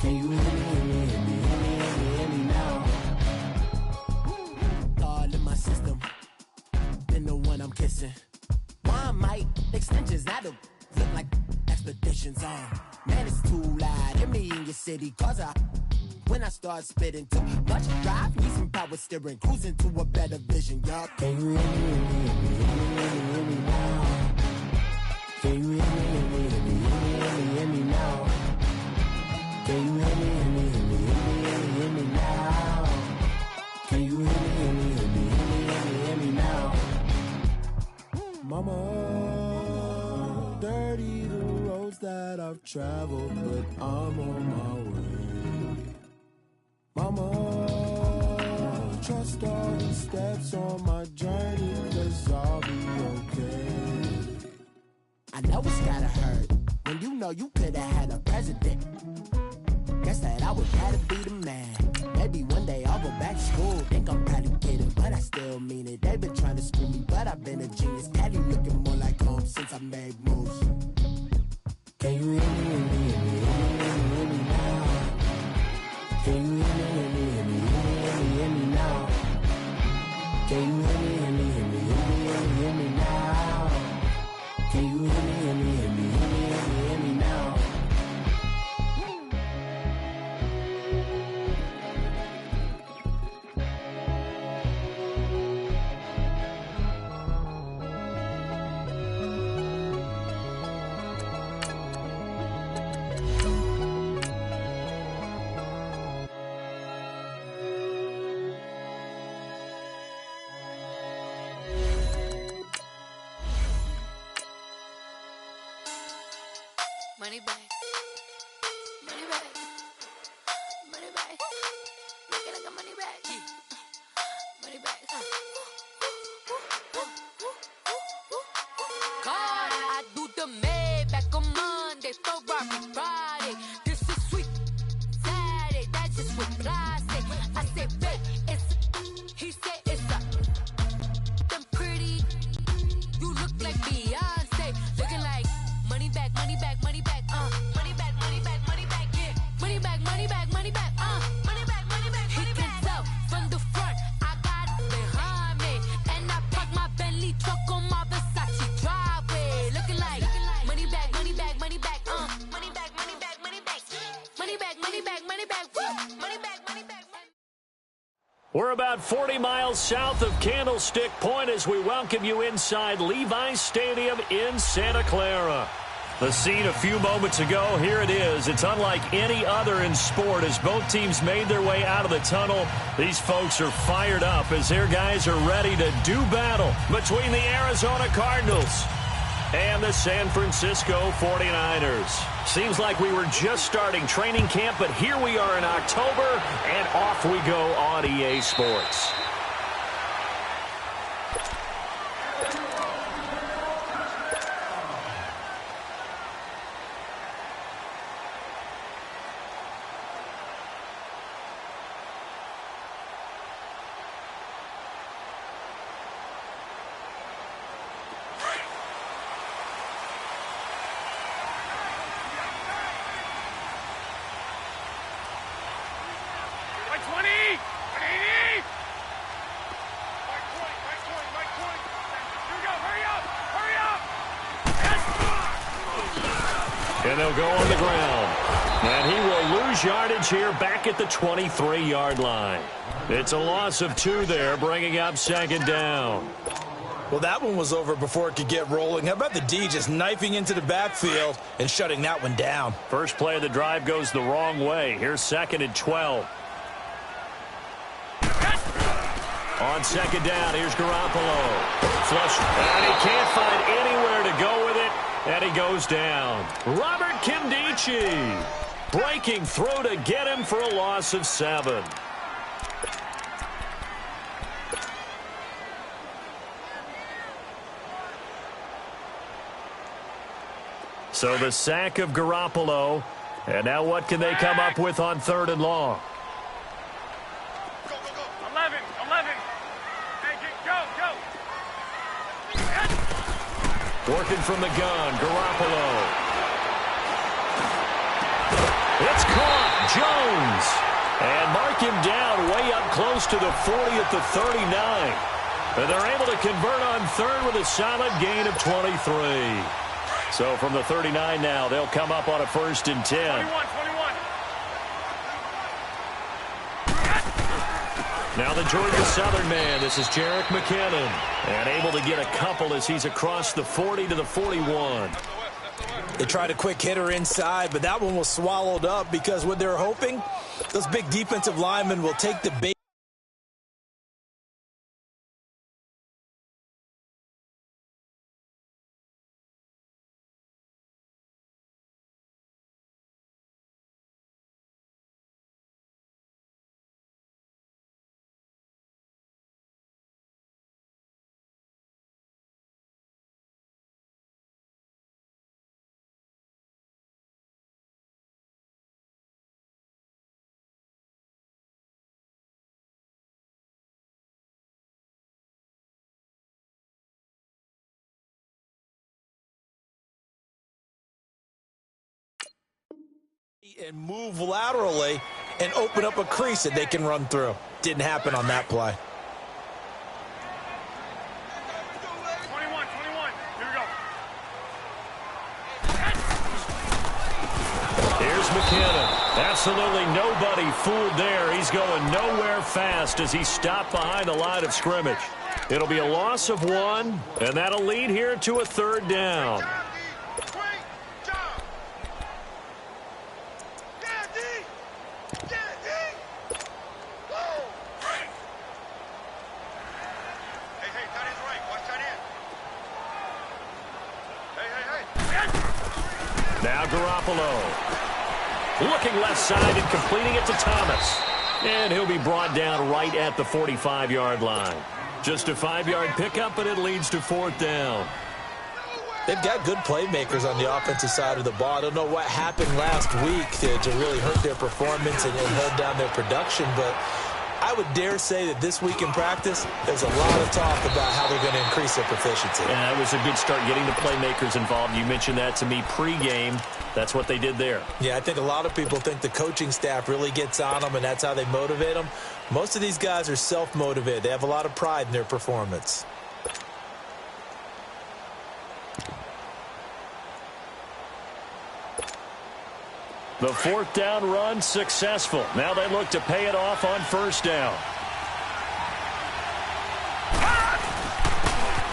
Can you hear me, hear me, hear me, hear me, hear me, hear me now? All in my system, been the one I'm kissing. One mic, extensions, I don't look like expeditions on. Man, it's too loud, hear me in your city, cause when I start spitting too much drive, need some power steering, cruising to a better vision, y'all. Can you hear me, hear me, hear me, hear me, hear me, hear me now? Can you hear me, hear me, hear me, hear me, hear me, hear me now? Can you hear me, hear me, hear me, hear me, hear me, hear me now? Can you hear me, hear me, hear me, hear me, hear me, hear me now? Mama, dirty the roads that I've traveled, but I'm on my way. Mama, trust all the steps on my journey, 'cause I'll be okay. I know it's gotta hurt when you know you could've had a president. Guess that I would rather be the man. Maybe one day I'll go back to school. Think I'm probably kidding, but I still mean it. They've been trying to screw me, but I've been a genius. Daddy looking more like home since I made moves. Can you hear me, hear me, hear me, hear me, hear me, hear me now? Can you hear me, hear me, hear me, hear me, hear me, hear me now? Can you hear me, hear me, hear me, hear me, hear me, hear me now? Can you hear me, hear me, hear me, hear me, hear me, hear me now? Money back, money back, money back. Make it like a money back, money back. God, I do the Maybach on Monday, Ferrari Friday. This is sweet Saturday, that's just what I say. I say, babe, it's he said it's a them pretty. You look like Beyonce, looking like money back, money back, money back. Money back, money back, money back, yeah. Money back, money back, money back, money back, money back, money back. He can tell from the front, I got it behind me. And I park my Bentley truck on my Versace driveway. Looking like money back, money back, money back, money back, money back, money back. Money back, money back, money back, money back, money back. We're about 40 miles south of Candlestick Point as we welcome you inside Levi's Stadium in Santa Clara. The scene a few moments ago, here it is. It's unlike any other in sport as both teams made their way out of the tunnel. These folks are fired up as their guys are ready to do battle between the Arizona Cardinals and the San Francisco 49ers. Seems like we were just starting training camp, but here we are in October, and off we go on EA Sports. And they'll go on the ground. And he will lose yardage here back at the 23-yard line. It's a loss of 2 there, bringing up second down. Well, that one was over before it could get rolling. How about the D just knifing into the backfield and shutting that one down? First play of the drive goes the wrong way. Here's 2nd and 12. On second down, here's Garoppolo. Flush, and he can't find anywhere to go with it, and he goes down. Robert Kimdichie breaking through to get him for a loss of 7. So the sack of Garoppolo, and now what can they come up with on 3rd and long? Go, go, go. 11. Hey, go. Working from the gun, Garoppolo. It's caught And mark him down way up close to the 40 at the 39. And they're able to convert on third with a solid gain of 23. So from the 39 now, they'll come up on a 1st and 10. 21. Now the Georgia Southern man, this is Jrokk McKinnon. And able to get a couple as he's across the 40 to the 41. They tried a quick hitter inside, but that one was swallowed up because what they're hoping, those big defensive linemen will take the bait. And move laterally and open up a crease that they can run through. Didn't happen on that play. 21. Here we go. Here's McKinnon. Absolutely nobody fooled there. He's going nowhere fast as he stopped behind the line of scrimmage. It'll be a loss of 1, and that'll lead here to a 3rd down. Now Garoppolo. Looking left side and completing it to Thomas. And he'll be brought down right at the 45-yard line. Just a 5-yard pickup, and it leads to 4th down. They've got good playmakers on the offensive side of the ball. I don't know what happened last week to really hurt their performance and hold down their production, but I would dare say that this week in practice, there's a lot of talk about how they're going to increase their proficiency. Yeah, it was a good start getting the playmakers involved. You mentioned that to me pregame. That's what they did there. Yeah, I think a lot of people think the coaching staff really gets on them, and that's how they motivate them. Most of these guys are self-motivated. They have a lot of pride in their performance. The 4th down run successful. Now they look to pay it off on 1st down.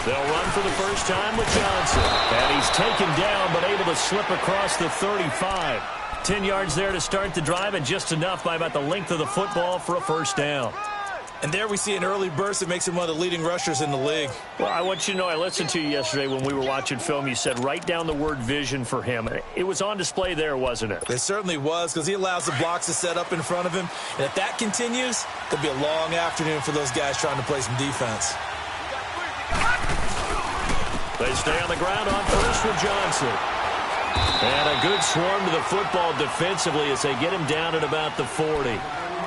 They'll run for the first time with Johnson. And he's taken down but able to slip across the 35. 10 yards there to start the drive, and just enough by about the length of the football for a 1st down. And there we see an early burst that makes him one of the leading rushers in the league. Well, I want you to know, I listened to you yesterday when we were watching film. You said write down the word vision for him. It was on display there, wasn't it? It certainly was, because he allows the blocks to set up in front of him. And if that continues, there'll be a long afternoon for those guys trying to play some defense. They stay on the ground on 1st with Johnson. And a good swarm to the football defensively as they get him down at about the 40.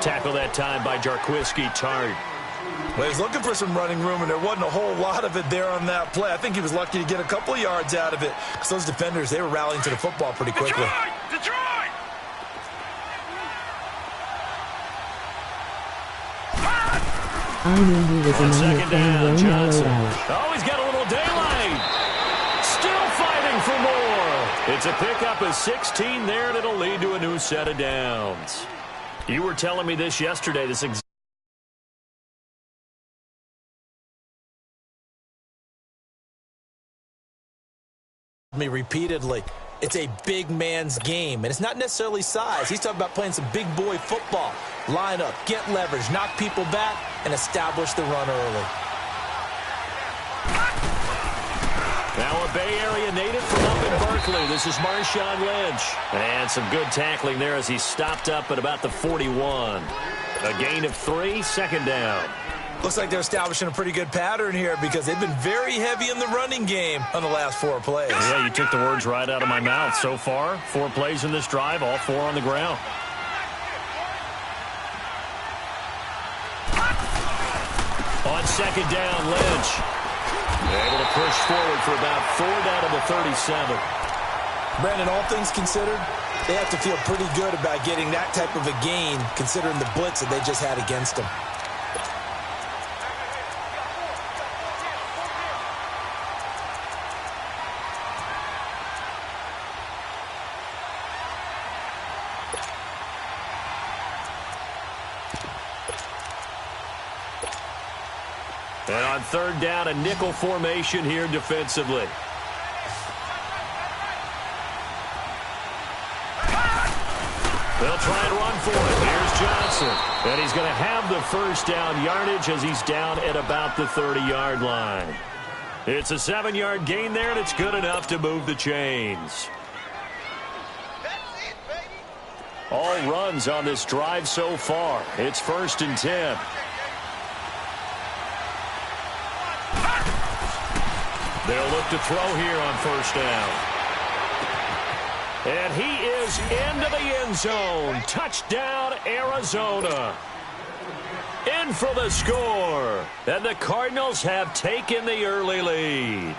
Tackle that time by Jarquiski-Tart. Well, he's looking for some running room, and there wasn't a whole lot of it there on that play. I think he was lucky to get a couple of yards out of it, because those defenders, they were rallying to the football pretty quickly. Detroit! I knew he was in the 2nd down, Johnson. route. Oh, he's got a little daylight. Still fighting for more. It's a pickup of 16 there, and it'll lead to a new set of downs. You were telling me this yesterday. Me repeatedly. It's a big man's game, and it's not necessarily size. He's talking about playing some big boy football. Line up, get leverage, knock people back, and establish the run early. Now a Bay Area native from up in Berkeley. This is Marshawn Lynch. And some good tackling there as he stopped up at about the 41. A gain of 3, 2nd down. Looks like they're establishing a pretty good pattern here, because they've been very heavy in the running game on the last 4 plays. Yeah, you took the words right out of my mouth. So far, 4 plays in this drive, all 4 on the ground. On 2nd down, Lynch. Able to push forward for about 4 down to the 37. Brandon, all things considered, They have to feel pretty good about getting that type of a gain, considering the blitz that they just had against them. And on third down, a nickel formation here defensively. They'll try and run for it. Here's Johnson. And he's going to have the first down yardage as he's down at about the 30-yard line. It's a 7-yard gain there, and it's good enough to move the chains. All runs on this drive so far. It's 1st and 10. They'll look to throw here on first down. And he is into the end zone. Touchdown, Arizona. In for the score. And the Cardinals have taken the early lead.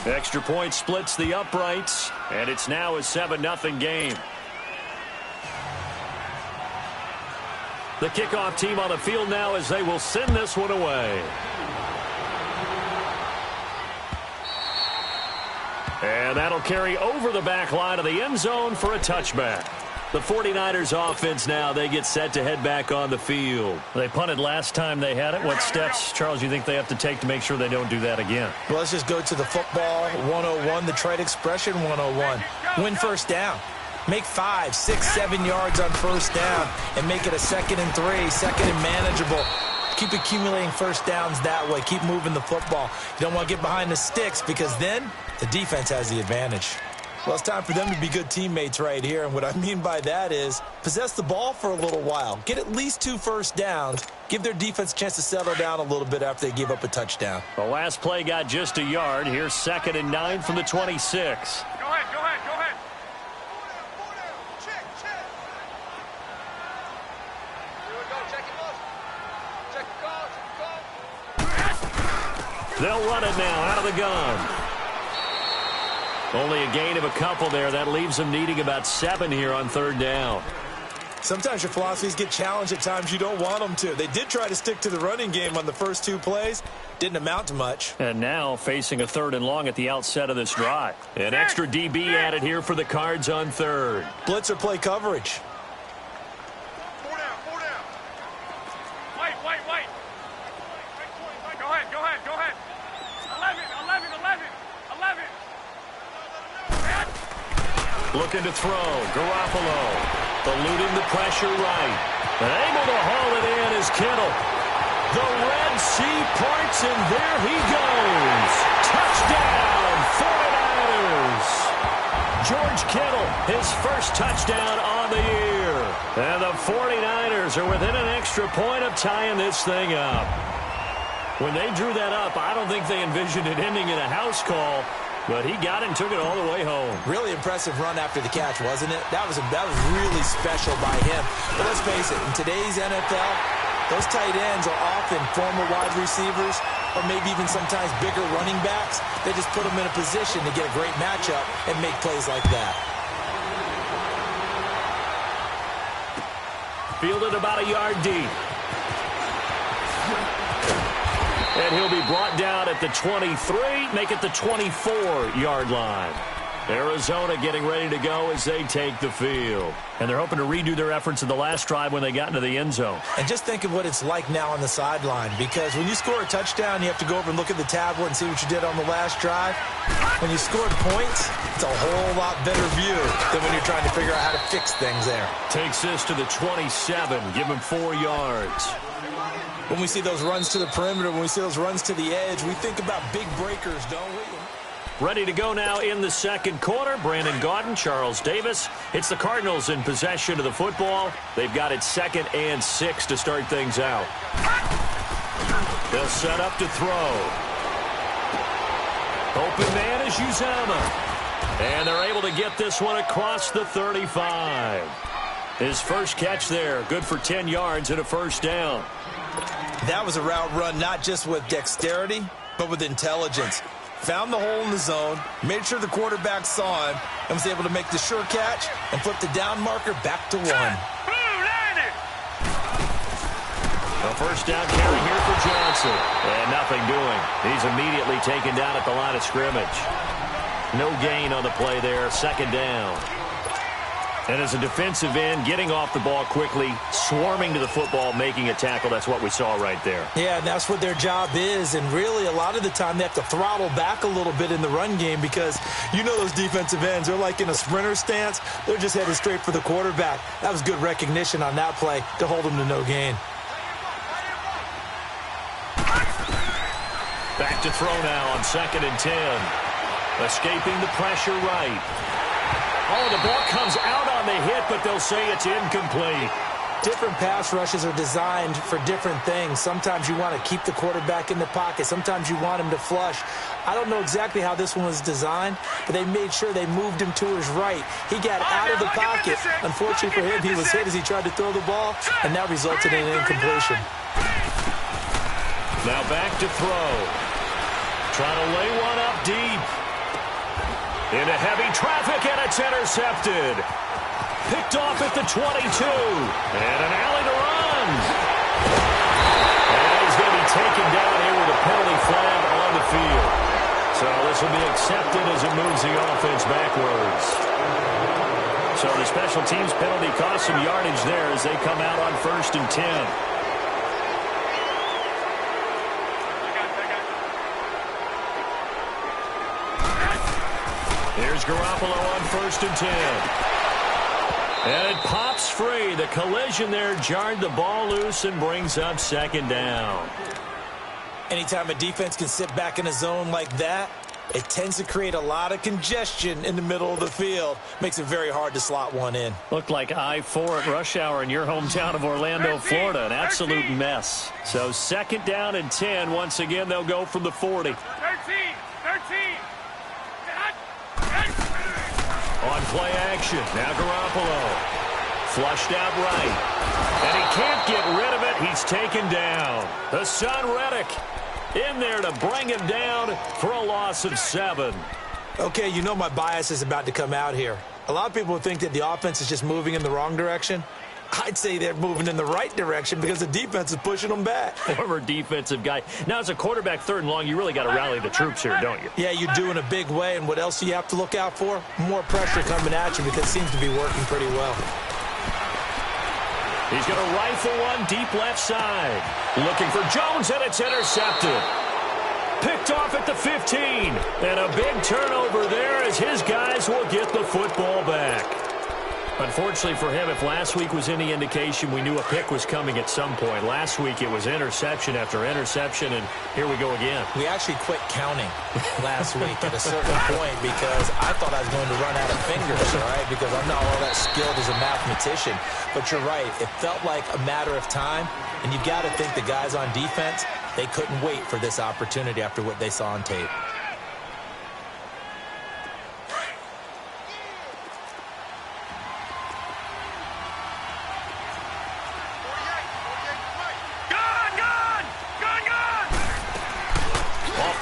Extra point splits the uprights, and it's now a 7-0 game. The kickoff team on the field now as they will send this one away. And that'll carry over the back line of the end zone for a touchback. The 49ers offense now, they get set to head back on the field. They punted last time they had it. What steps, Charles, do you think they have to take to make sure they don't do that again? Well, let's just go to the football 101, the trade expression 101. Win first down. Make 5, 6, 7 yards on first down and make it a 2nd and 3, 2nd and manageable. Keep accumulating first downs that way. Keep moving the football. You don't want to get behind the sticks because then the defense has the advantage. Well, it's time for them to be good teammates right here. And what I mean by that is possess the ball for a little while. Get at least 2 first downs. Give their defense a chance to settle down a little bit after they give up a touchdown. The last play got just a yard. Here's 2nd and 9 from the 26. Go ahead, go ahead, go ahead. Check. Here we go, check it out. Check the call. They'll run it now out of the gun. Only a gain of a couple there. That leaves them needing about 7 here on third down. Sometimes your philosophies get challenged at times you don't want them to. They did try to stick to the running game on the first 2 plays. Didn't amount to much. And now facing a 3rd and long at the outset of this drive. An extra DB added here for the Cards on third. Blitz or play coverage. 4 down. Wait. Go ahead. 11. Looking to throw. Garoppolo eluding the pressure right. And able to haul it in is Kittle. The Red Sea parts, and there he goes. Touchdown, 49ers. George Kittle, his first touchdown on the year. And the 49ers are within an extra point of tying this thing up. When they drew that up, I don't think they envisioned it ending in a house call. But he got it and took it all the way home. Really impressive run after the catch, wasn't it? That was really special by him. But let's face it, in today's NFL, those tight ends are often former wide receivers or maybe even sometimes bigger running backs. They just put them in a position to get a great matchup and make plays like that. Fielded about a yard deep. And he'll be brought down at the 23, make it the 24-yard line. Arizona getting ready to go as they take the field. And they're hoping to redo their efforts in the last drive when they got into the end zone. And just think of what it's like now on the sideline, because when you score a touchdown, you have to go over and look at the tablet and see what you did on the last drive. When you scored points, it's a whole lot better view than when you're trying to figure out how to fix things there. Takes this to the 27, give him 4 yards. When we see those runs to the perimeter, when we see those runs to the edge, we think about big breakers, don't we? Ready to go now in the second quarter. Brandon Gaudin, Charles Davis. It's the Cardinals in possession of the football. They've got it 2nd and 6 to start things out. They'll set up to throw. Open man is Uzama. And they're able to get this one across the 35. His first catch there, good for 10 yards and a first down. That was a route run not just with dexterity, but with intelligence. found the hole in the zone, made sure the quarterback saw him, and was able to make the sure catch and flip the down marker back to 1. A first down carry here for Johnson. And nothing doing. He's immediately taken down at the line of scrimmage. No gain on the play there. Second down. And as a defensive end, getting off the ball quickly, swarming to the football, making a tackle, that's what we saw right there. Yeah, and that's what their job is. And really, a lot of the time, they have to throttle back a little bit in the run game because you know those defensive ends, they're like in a sprinter stance. They're just headed straight for the quarterback. That was good recognition on that play to hold them to no gain. Back to throw now on 2nd and 10. Escaping the pressure right. Oh, the ball comes out on the hit, but they'll say it's incomplete. Different pass rushes are designed for different things. Sometimes you want to keep the quarterback in the pocket. Sometimes you want him to flush. I don't know exactly how this one was designed, but they made sure they moved him to his right. He got out of the pocket. Unfortunately for him, he was hit as he tried to throw the ball, and that resulted in an incompletion. Now back to throw. Trying to lay one up deep. Into heavy traffic, and it's intercepted. Picked off at the 22. And an alley to run. And he's going to be taken down here with a penalty flag on the field. So this will be accepted as it moves the offense backwards. So the special teams penalty cost some yardage there as they come out on 1st and 10. Here's Garoppolo on 1st and 10. And it pops free. The collision there jarred the ball loose and brings up 2nd down. Anytime a defense can sit back in a zone like that, it tends to create a lot of congestion in the middle of the field. Makes it very hard to slot one in. Looked like I-4 at rush hour in your hometown of Orlando, Florida. An absolute mess. So 2nd down and 10. Once again, they'll go from the 40. 13. On play action, now Garoppolo. Flushed out right. And he can't get rid of it. He's taken down. Hassan Reddick in there to bring him down for a loss of 7. Okay, you know my bias is about to come out here. A lot of people think that the offense is just moving in the wrong direction. I'd say they're moving in the right direction because the defense is pushing them back. Former defensive guy. Now, as a quarterback 3rd and long, you really got to rally the troops here, don't you? Yeah, you do in a big way. And what else do you have to look out for? More pressure coming at you because it seems to be working pretty well. He's going to rifle one deep left side. Looking for Jones, and it's intercepted. Picked off at the 15. And a big turnover there as his guys will get the football back. Unfortunately for him, if last week was any indication, we knew a pick was coming at some point. Last week it was interception after interception, and here we go again. We actually quit counting last week at a certain point because I thought I was going to run out of fingers, all right, because I'm not all that skilled as a mathematician. But you're right. It felt like a matter of time, and you've got to think the guys on defense, they couldn't wait for this opportunity after what they saw on tape.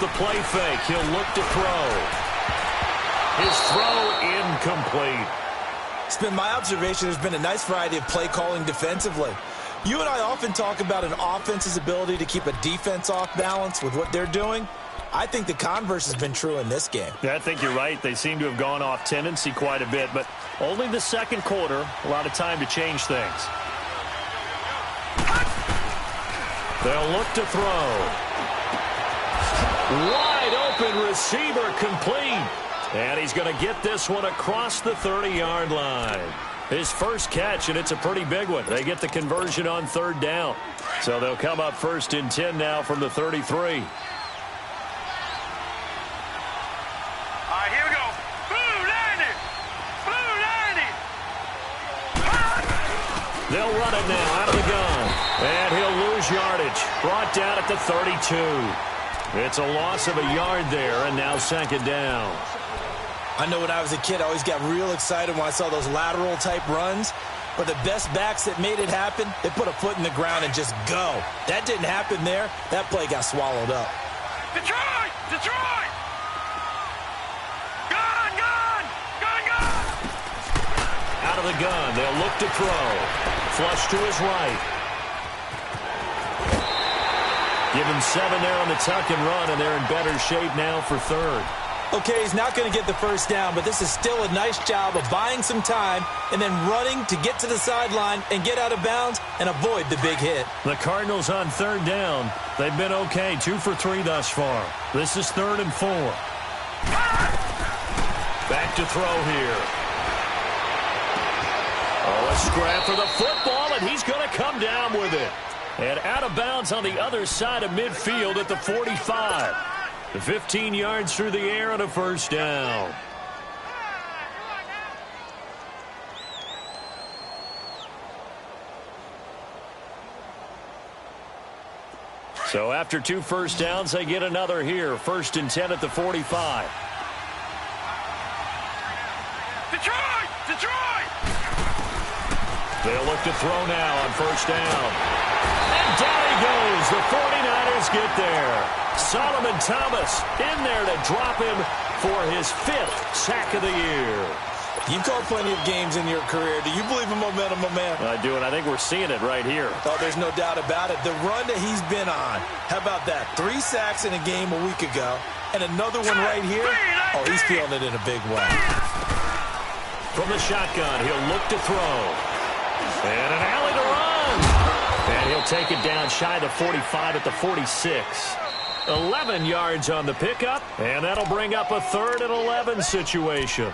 The play fake. He'll look to throw. His throw incomplete. It's been my observation there's been a nice variety of play calling defensively. You and I often talk about an offense's ability to keep a defense off balance with what they're doing. I think the converse has been true in this game. Yeah, I think you're right. They seem to have gone off tendency quite a bit, but only the 2nd quarter. A lot of time to change things. They'll look to throw. Wide open receiver complete. And he's going to get this one across the 30-yard line. His first catch, and it's a pretty big one. They get the conversion on 3rd down. So they'll come up 1st and 10 now from the 33. All right, here we go. They'll run it now out of the gun. And he'll lose yardage. Brought down at the 32. It's a loss of a yard there, and now 2nd down. I know when I was a kid, I always got real excited when I saw those lateral-type runs. But the best backs that made it happen, they put a foot in the ground and just go. That didn't happen there. That play got swallowed up. Detroit! of the gun. They'll look to throw. Flush to his right. Give him 7 there on the tuck and run, and they're in better shape now for third. Okay, he's not going to get the first down, but this is still a nice job of buying some time and then running to get to the sideline and get out of bounds and avoid the big hit. The Cardinals on third down. They've been okay, 2 for 3 thus far. This is 3rd and 4. Back to throw here. Oh, a scrap for the football, and he's going to come down with it. And out of bounds on the other side of midfield at the 45. 15 yards through the air and a first down. So after 2 first downs, they get another here. 1st and 10 at the 45. Detroit! They'll look to throw now on 1st down. And down he goes. The 49ers get there. Solomon Thomas in there to drop him for his 5th sack of the year. You've called plenty of games in your career. Do you believe in momentum, my man? I do, and I think we're seeing it right here. Oh, there's no doubt about it. The run that he's been on. How about that? 3 sacks in a game a week ago, and another one right here. Oh, he's feeling it in a big way. From the shotgun, he'll look to throw. And an alley to run. And he'll take it down shy of the 45 at the 46. 11 yards on the pickup, and that'll bring up a 3rd and 11 situation.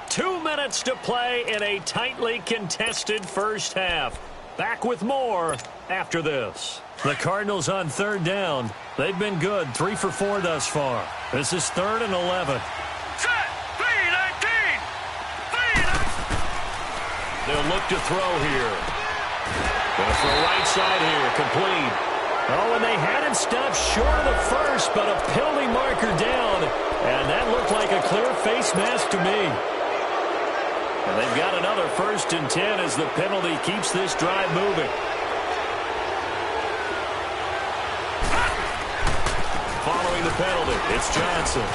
2 minutes to play in a tightly contested first half. Back with more after this. The Cardinals on 3rd down. They've been good, 3 for 4 thus far. This is 3rd and 11. Set! 3-19! 3-19! They'll look to throw here. Going for the right side here, complete. Oh, and they had him stopped short of the first, but a penalty marker down. And that looked like a clear face mask to me. And they've got another 1st and 10 as the penalty keeps this drive moving. Following the penalty, it's Johnson.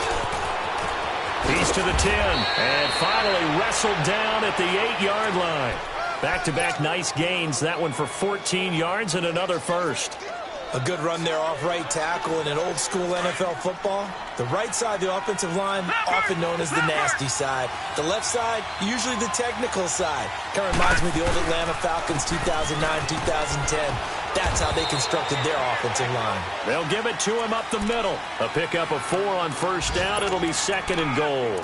He's to the 10, and finally wrestled down at the 8-yard line. Back-to-back nice gains, that one for 14 yards and another first. A good run there off right tackle in an old-school NFL football. The right side of the offensive line, often known as the nasty side. The left side, usually the technical side. Kind of reminds me of the old Atlanta Falcons 2009-2010. That's how they constructed their offensive line. They'll give it to him up the middle. A pickup of 4 on 1st down. It'll be 2nd and goal.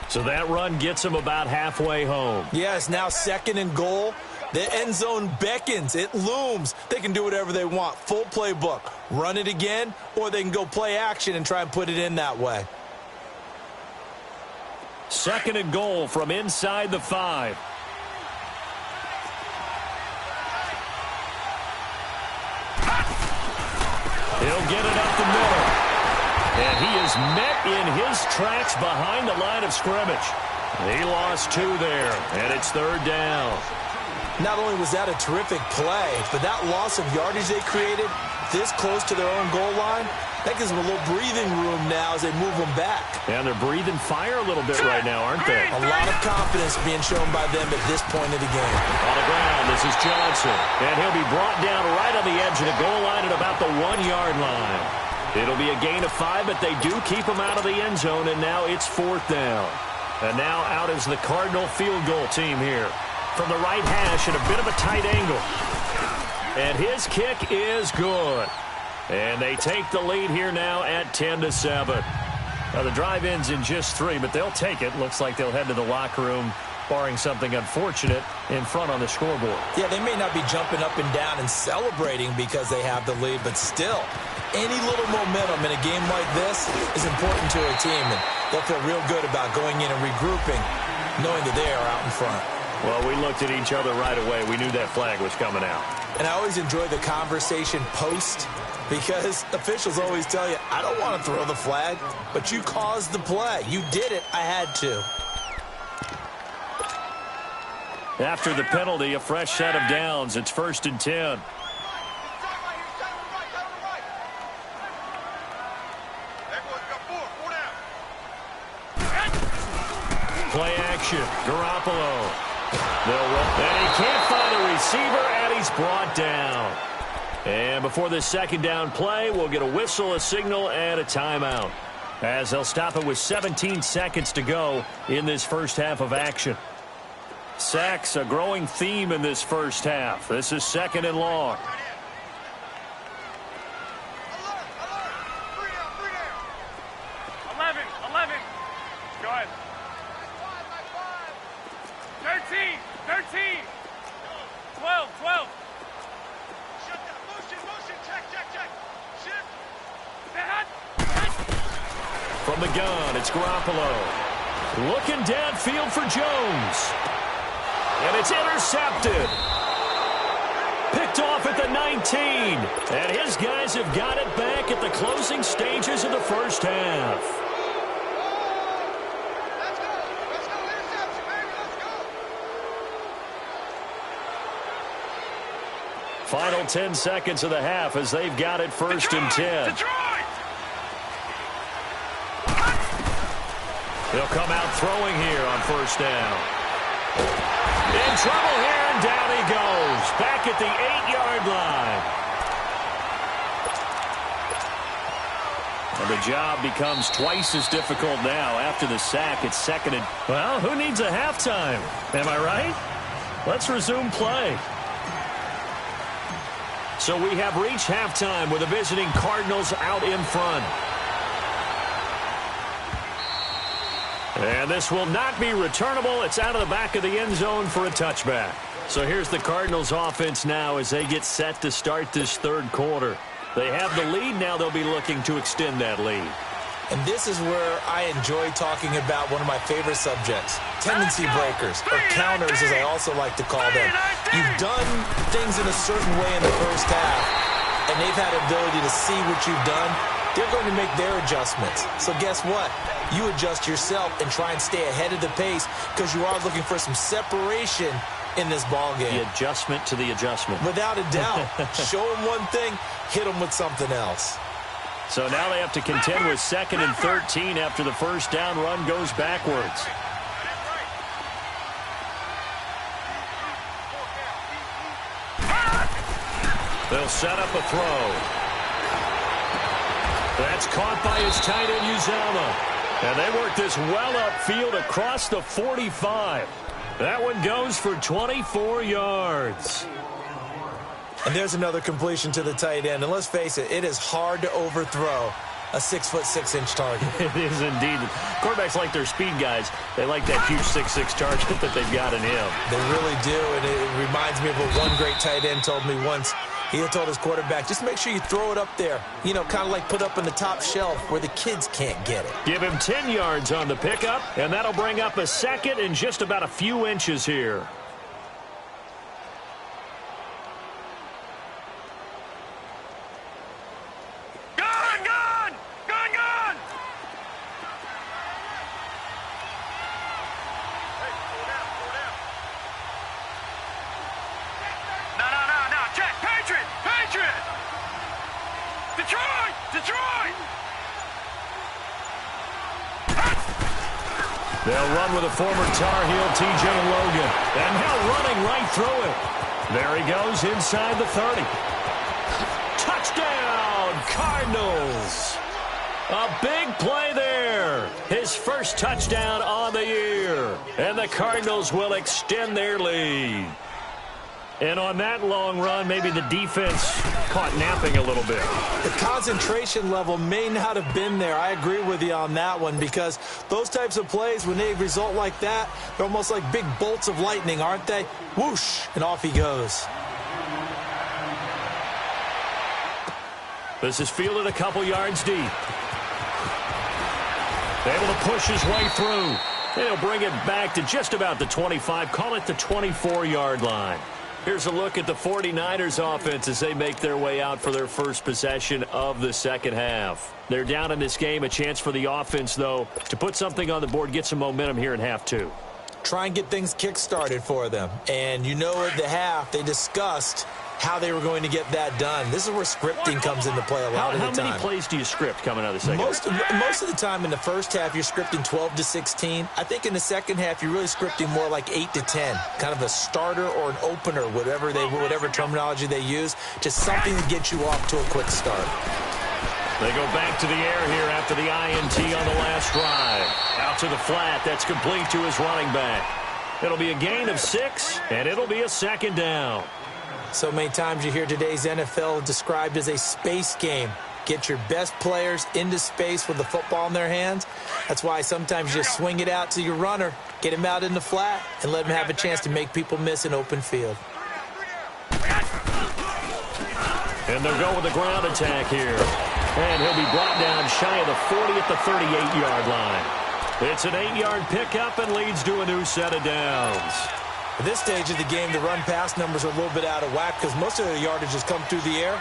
So that run gets him about halfway home. Yes, now 2nd and goal. The end zone beckons. It looms. They can do whatever they want. Full playbook. Run it again, or they can go play action and try and put it in that way. 2nd and goal from inside the 5. He'll get it up the middle. And he is met in his tracks behind the line of scrimmage. He lost 2 there, and it's 3rd down. Not only was that a terrific play, but that loss of yardage they created this close to their own goal line, that gives them a little breathing room now as they move them back. And they're breathing fire a little bit right now, aren't they? A lot of confidence being shown by them at this point of the game. On the ground, this is Johnson. And he'll be brought down right on the edge of the goal line at about the 1-yard line. It'll be a gain of 5, but they do keep him out of the end zone, and now it's 4th down. And now out is the Cardinal field goal team here. From the right hash at a bit of a tight angle. And his kick is good. And they take the lead here now at 10-7. Now the drive ends in just 3, but they'll take it. Looks like they'll head to the locker room, barring something unfortunate, in front on the scoreboard. Yeah, they may not be jumping up and down and celebrating because they have the lead, but still, any little momentum in a game like this is important to a team, and they'll feel real good about going in and regrouping, knowing that they are out in front. Well, we looked at each other right away. We knew that flag was coming out. And I always enjoy the conversation post because officials always tell you, I don't want to throw the flag, but you caused the play. You did it. I had to. After the penalty, a fresh set of downs. It's 1st and 10. Play action. Garoppolo And he can't find a receiver, and he's brought down. And before this second down play, we'll get a whistle, a signal, and a timeout, as they'll stop it with 17 seconds to go in this first half of action. Sacks, a growing theme in this first half. This is 2nd and long. From the gun, it's Garoppolo. Looking downfield for Jones. And it's intercepted. Picked off at the 19. And his guys have got it back at the closing stages of the first half. Final 10 seconds of the half as they've got it 1st and 10. They'll come out throwing here on 1st down. In trouble here, and down he goes. Back at the 8-yard line. And the job becomes twice as difficult now. After the sack, it's 2nd and... Well, who needs a halftime? Am I right? Let's resume play. So we have reached halftime with the visiting Cardinals out in front. And this will not be returnable. It's out of the back of the end zone for a touchback. So here's the Cardinals offense now as they get set to start this 3rd quarter. They have the lead. Now they'll be looking to extend that lead. And this is where I enjoy talking about one of my favorite subjects, tendency breakers, or counters as I also like to call them. You've done things in a certain way in the first half, and they've had the ability to see what you've done. They're going to make their adjustments. So guess what? You adjust yourself and try and stay ahead of the pace because you are looking for some separation in this ball game. The adjustment to the adjustment. Without a doubt. Show them one thing, hit them with something else. So now they have to contend with 2nd and 13 after the 1st down run goes backwards. They'll set up a throw. That's caught by his tight end, Uzama. And they work this well upfield across the 45. That one goes for 24 yards. And there's another completion to the tight end. And let's face it, it is hard to overthrow a 6'6" target. It is indeed. Quarterbacks like their speed guys. They like that huge 6'6" target that they've got in him. They really do. And it reminds me of what one great tight end told me once. He had told his quarterback, just make sure you throw it up there. You know, kind of like put up in the top shelf where the kids can't get it. Give him 10 yards on the pickup, and that'll bring up a 2nd and just about a few inches here. They'll run with a former Tar Heel, T.J. Logan. And now running right through it. There he goes inside the 30. Touchdown, Cardinals. A big play there. His first touchdown on the year. And the Cardinals will extend their lead. And on that long run, maybe the defense caught napping a little bit. The concentration level may not have been there. I agree with you on that one because those types of plays, when they result like that, they're almost like big bolts of lightning, aren't they? Whoosh, and off he goes. This is fielded a couple yards deep. Able to push his way through. And he'll bring it back to just about the 25. Call it the 24-yard line. Here's a look at the 49ers offense as they make their way out for their first possession of the second half. They're down in this game. A chance for the offense, though, to put something on the board, get some momentum here in half two. Try and get things kick-started for them. And you know at the half they discussed how they were going to get that done. This is where scripting comes into play a lot of the time. How many plays do you script coming out of the second half? Most of the time in the first half, you're scripting 12 to 16. I think in the second half, you're really scripting more like 8 to 10, kind of a starter or an opener, whatever terminology they use, just something to get you off to a quick start. They go back to the air here after the INT on the last drive. Out to the flat. That's complete to his running back. It'll be a gain of 6, and it'll be a second down. So many times you hear today's NFL described as a space game. Get your best players into space with the football in their hands. That's why sometimes you just swing it out to your runner, get him out in the flat, and let him have a chance to make people miss an open field. And they'll go with the ground attack here. And he'll be brought down shy of the 40 at the 38-yard line. It's an 8-yard pickup and leads to a new set of downs. At this stage of the game, the run-pass numbers are a little bit out of whack because most of the yardage has come through the air.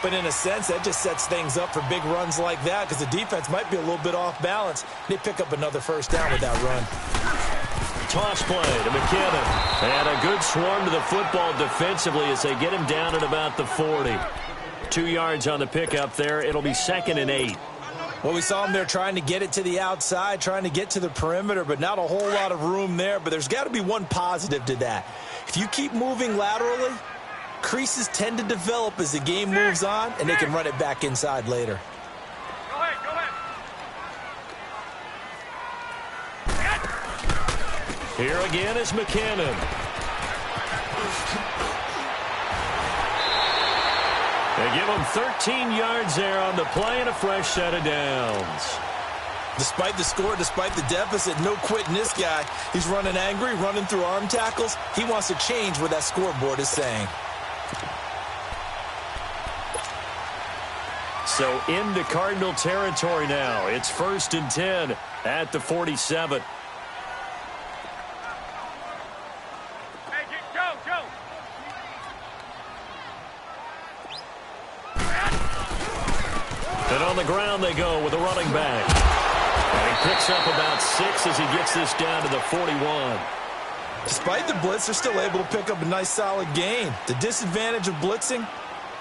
But in a sense, that just sets things up for big runs like that because the defense might be a little bit off balance. They pick up another first down with that run. Toss play to McKinnon. And a good swarm to the football defensively as they get him down at about the 40. 2 yards on the pickup there. It'll be 2nd and 8. Well, we saw him there trying to get it to the outside, trying to get to the perimeter, but not a whole lot of room there. But there's got to be one positive to that. If you keep moving laterally, creases tend to develop as the game moves on, and they can run it back inside later. Go ahead, go ahead. Here again is McKinnon. They give him 13 yards there on the play and a fresh set of downs. Despite the score, despite the deficit, no quitting this guy. He's running angry, running through arm tackles. He wants to change what that scoreboard is saying. So into Cardinal territory now. It's 1st and 10 at the 47. And on the ground they go with a running back. And he picks up about 6 as he gets this down to the 41. Despite the blitz, they're still able to pick up a nice solid gain. The disadvantage of blitzing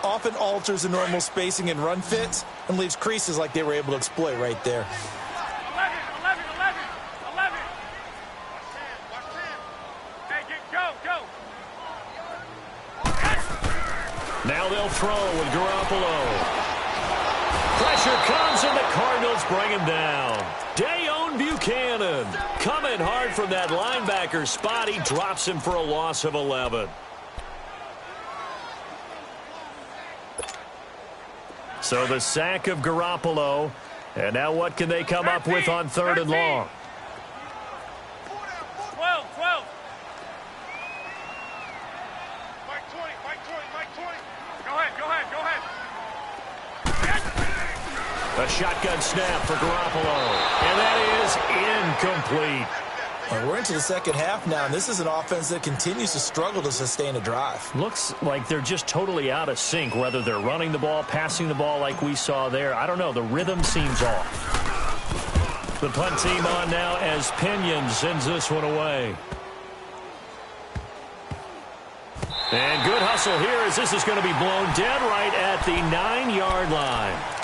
often alters the normal spacing and run fits and leaves creases like they were able to exploit right there. 11. Hey, go. Now they'll throw with Garoppolo. Pressure comes, and the Cardinals bring him down. Dayon Buchanan coming hard from that linebacker spot. He drops him for a loss of 11. So the sack of Garoppolo. And now what can they come up with on 3rd and long? 12. Mike 20. Go ahead. A shotgun snap for Garoppolo. And that is incomplete. And we're into the second half now, and this is an offense that continues to struggle to sustain a drive. Looks like they're just totally out of sync, whether they're running the ball, passing the ball like we saw there. I don't know. The rhythm seems off. The punt team on now as Pinion sends this one away. And good hustle here as this is going to be blown dead right at the 9-yard line.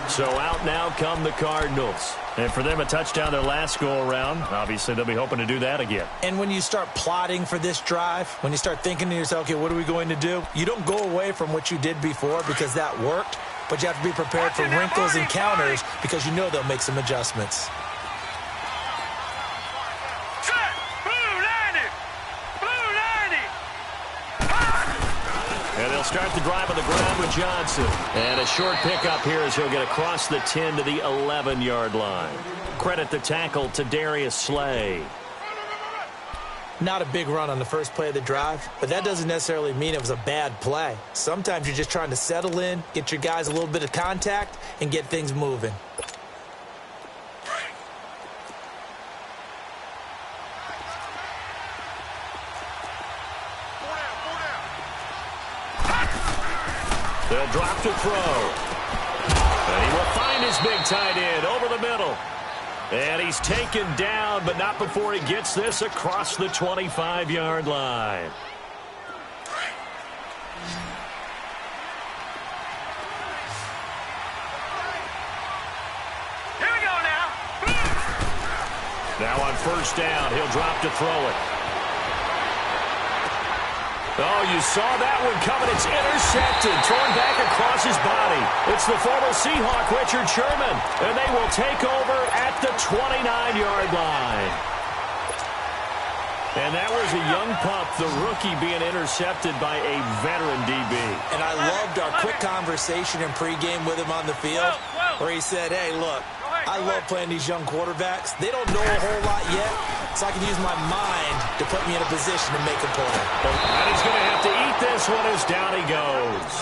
So out now come the Cardinals. And for them, a touchdown their last go-around. Obviously, they'll be hoping to do that again. And when you start plotting for this drive, when you start thinking to yourself, okay, what are we going to do? You don't go away from what you did before because that worked, but you have to be prepared for wrinkles and counters because you know they'll make some adjustments. And they'll start the drive on the ground with Johnson. And a short pickup here as he'll get across the 10 to the 11-yard line. Credit the tackle to Darius Slay. Not a big run on the first play of the drive, but that doesn't necessarily mean it was a bad play. Sometimes you're just trying to settle in, get your guys a little bit of contact, and get things moving. They'll drop to throw. And he will find his big tight end over the middle. And he's taken down, but not before he gets this across the 25-yard line. Here we go now. Now on first down, he'll drop to throw it. Oh, you saw that one coming. It's intercepted, thrown back across his body. It's the former Seahawk, Richard Sherman, and they will take over at the 29-yard line. And that was a young pup, the rookie being intercepted by a veteran DB. And I loved our quick conversation in pregame with him on the field where he said, hey, look, I love playing these young quarterbacks. They don't know a whole lot yet, so I can use my mind to put me in a position to make a play. And he's going to have to eat this one as down he goes.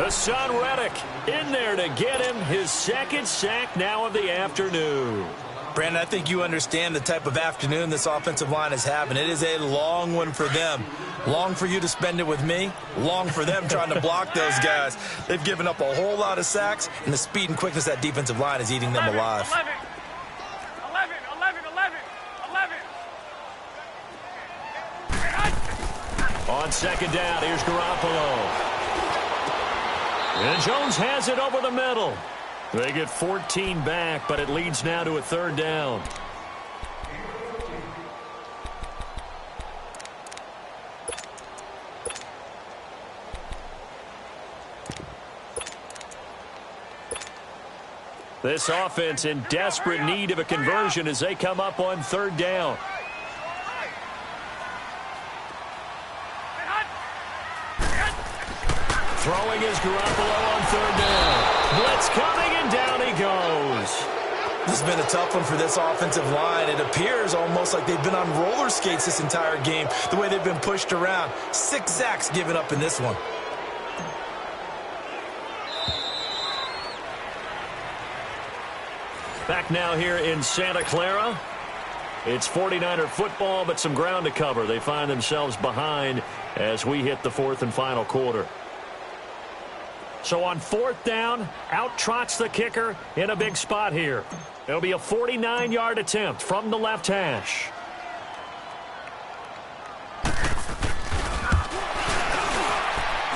Hassan Reddick in there to get him his second sack now of the afternoon. Brandon, I think you understand the type of afternoon this offensive line is having. It is a long one for them. Long for you to spend it with me. Long for them trying to block those guys. They've given up a whole lot of sacks, and the speed and quickness of that defensive line is eating them alive. 11. On second down, here's Garoppolo. And Jones has it over the middle. They get 14 back, but it leads now to a third down. This offense in desperate need of a conversion as they come up on third down. Throwing is Garoppolo on third down. Blitz coming, and down he goes. This has been a tough one for this offensive line. It appears almost like they've been on roller skates this entire game, the way they've been pushed around. 6 sacks given up in this one. Back now here in Santa Clara. It's 49er football, but some ground to cover. They find themselves behind as we hit the fourth and final quarter. So on fourth down, out trots the kicker in a big spot here. It'll be a 49-yard attempt from the left hash.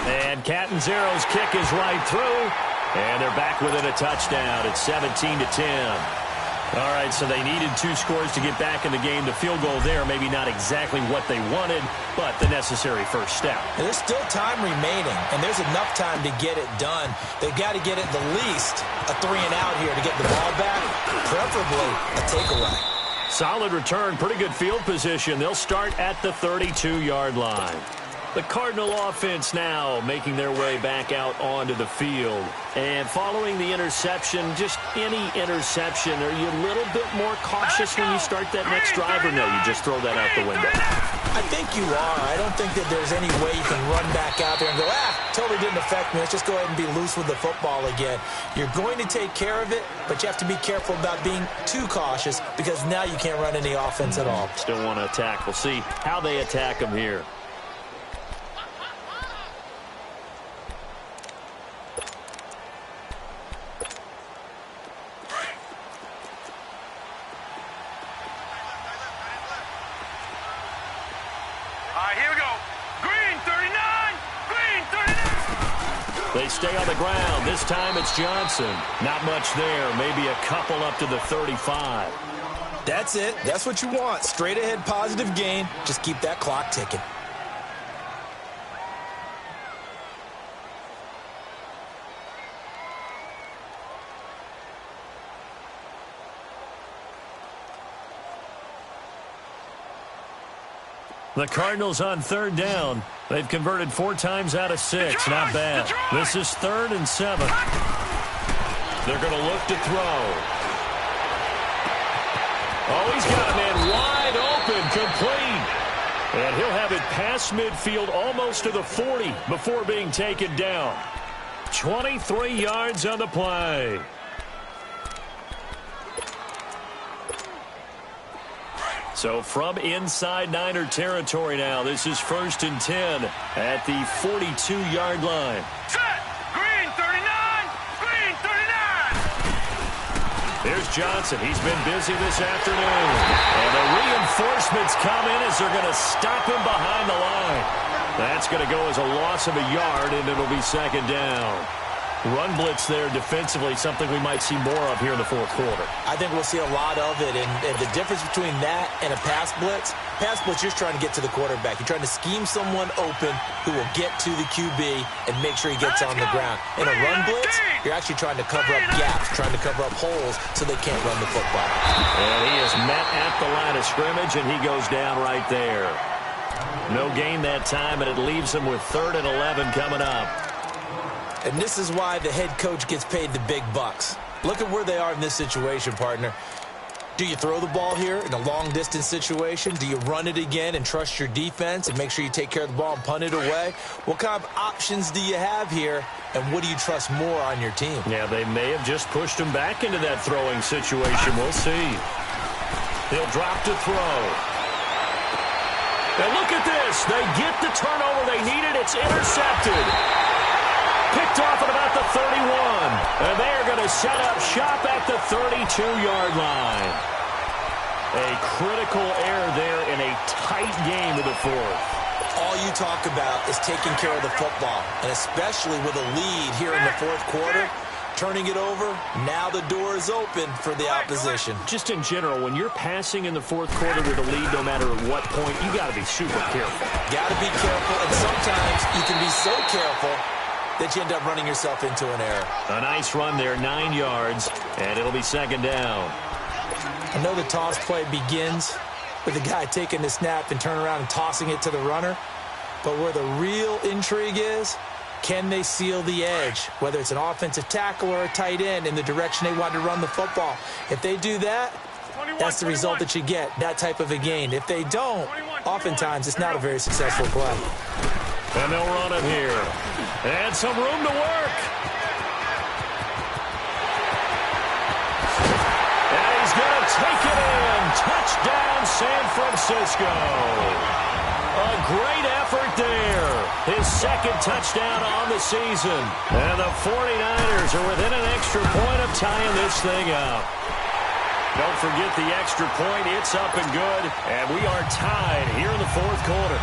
And Catanzero's kick is right through. And they're back within a touchdown. It's 17-10. All right, so they needed 2 scores to get back in the game. The field goal there, maybe not exactly what they wanted, but the necessary first step. There's still time remaining, and there's enough time to get it done. They've got to get at the least a 3-and-out here to get the ball back, preferably a takeaway. Solid return, pretty good field position. They'll start at the 32-yard line. The Cardinal offense now making their way back out onto the field. And following the interception, just any interception, are you a little bit more cautious when you start that next drive, or no, you just throw that out the window? I think you are. I don't think that there's any way you can run back out there and go, totally didn't affect me. Let's just go ahead and be loose with the football again. You're going to take care of it, but you have to be careful about being too cautious because now you can't run any offense at all. Still want to attack. We'll see how they attack them here. Here we go. Green 39. Green 39. They stay on the ground. This time it's Johnson. Not much there. Maybe a couple up to the 35. That's it. That's what you want. Straight ahead positive gain. Just keep that clock ticking. The Cardinals on third down. They've converted 4 times out of 6. Not bad. This is 3rd and 7. They're going to look to throw. Oh, he's got a man wide open, complete. And he'll have it past midfield almost to the 40 before being taken down. 23 yards on the play. So from inside Niner territory now, this is 1st and 10 at the 42-yard line. Set. Green 39. Green 39. Here's Johnson. He's been busy this afternoon. And the reinforcements come in as they're going to stop him behind the line. That's going to go as a loss of a yard, and it'll be second down. Run blitz there defensively, something we might see more of here in the fourth quarter. I think we'll see a lot of it, and the difference between that and a pass blitz, you're trying to get to the quarterback. You're trying to scheme someone open who will get to the QB and make sure he gets on the ground. In a run blitz, you're actually trying to cover up gaps, trying to cover up holes so they can't run the football. And he is met at the line of scrimmage, and he goes down right there. No gain that time, and it leaves him with 3rd and 11 coming up. And this is why the head coach gets paid the big bucks. Look at where they are in this situation, partner. Do you throw the ball here in a long-distance situation? Do you run it again and trust your defense and make sure you take care of the ball and punt it away? What kind of options do you have here, and what do you trust more on your team? Yeah, they may have just pushed him back into that throwing situation. We'll see. He'll drop to throw. And look at this. They get the turnover they needed. It's intercepted. Picked off at about the 31. And they are going to set up shop at the 32-yard line. A critical error there in a tight game of the fourth. All you talk about is taking care of the football, and especially with a lead here in the fourth quarter, turning it over, now the door is open for the opposition. Just in general, when you're passing in the fourth quarter with a lead, no matter at what point, you got to be super careful. Got to be careful, and sometimes you can be so careful that you end up running yourself into an error. A nice run there, 9 yards, and it'll be second down. I know the toss play begins with the guy taking the snap and turning around and tossing it to the runner, but where the real intrigue is, can they seal the edge, whether it's an offensive tackle or a tight end, in the direction they want to run the football? If they do that, that's the result that you get, that type of a gain. If they don't, oftentimes it's not a very successful play. And they'll run it here. And some room to work. And he's going to take it in. Touchdown, San Francisco. A great effort there. His second touchdown on the season. And the 49ers are within an extra point of tying this thing up. Don't forget the extra point. It's up and good. And we are tied here in the fourth quarter.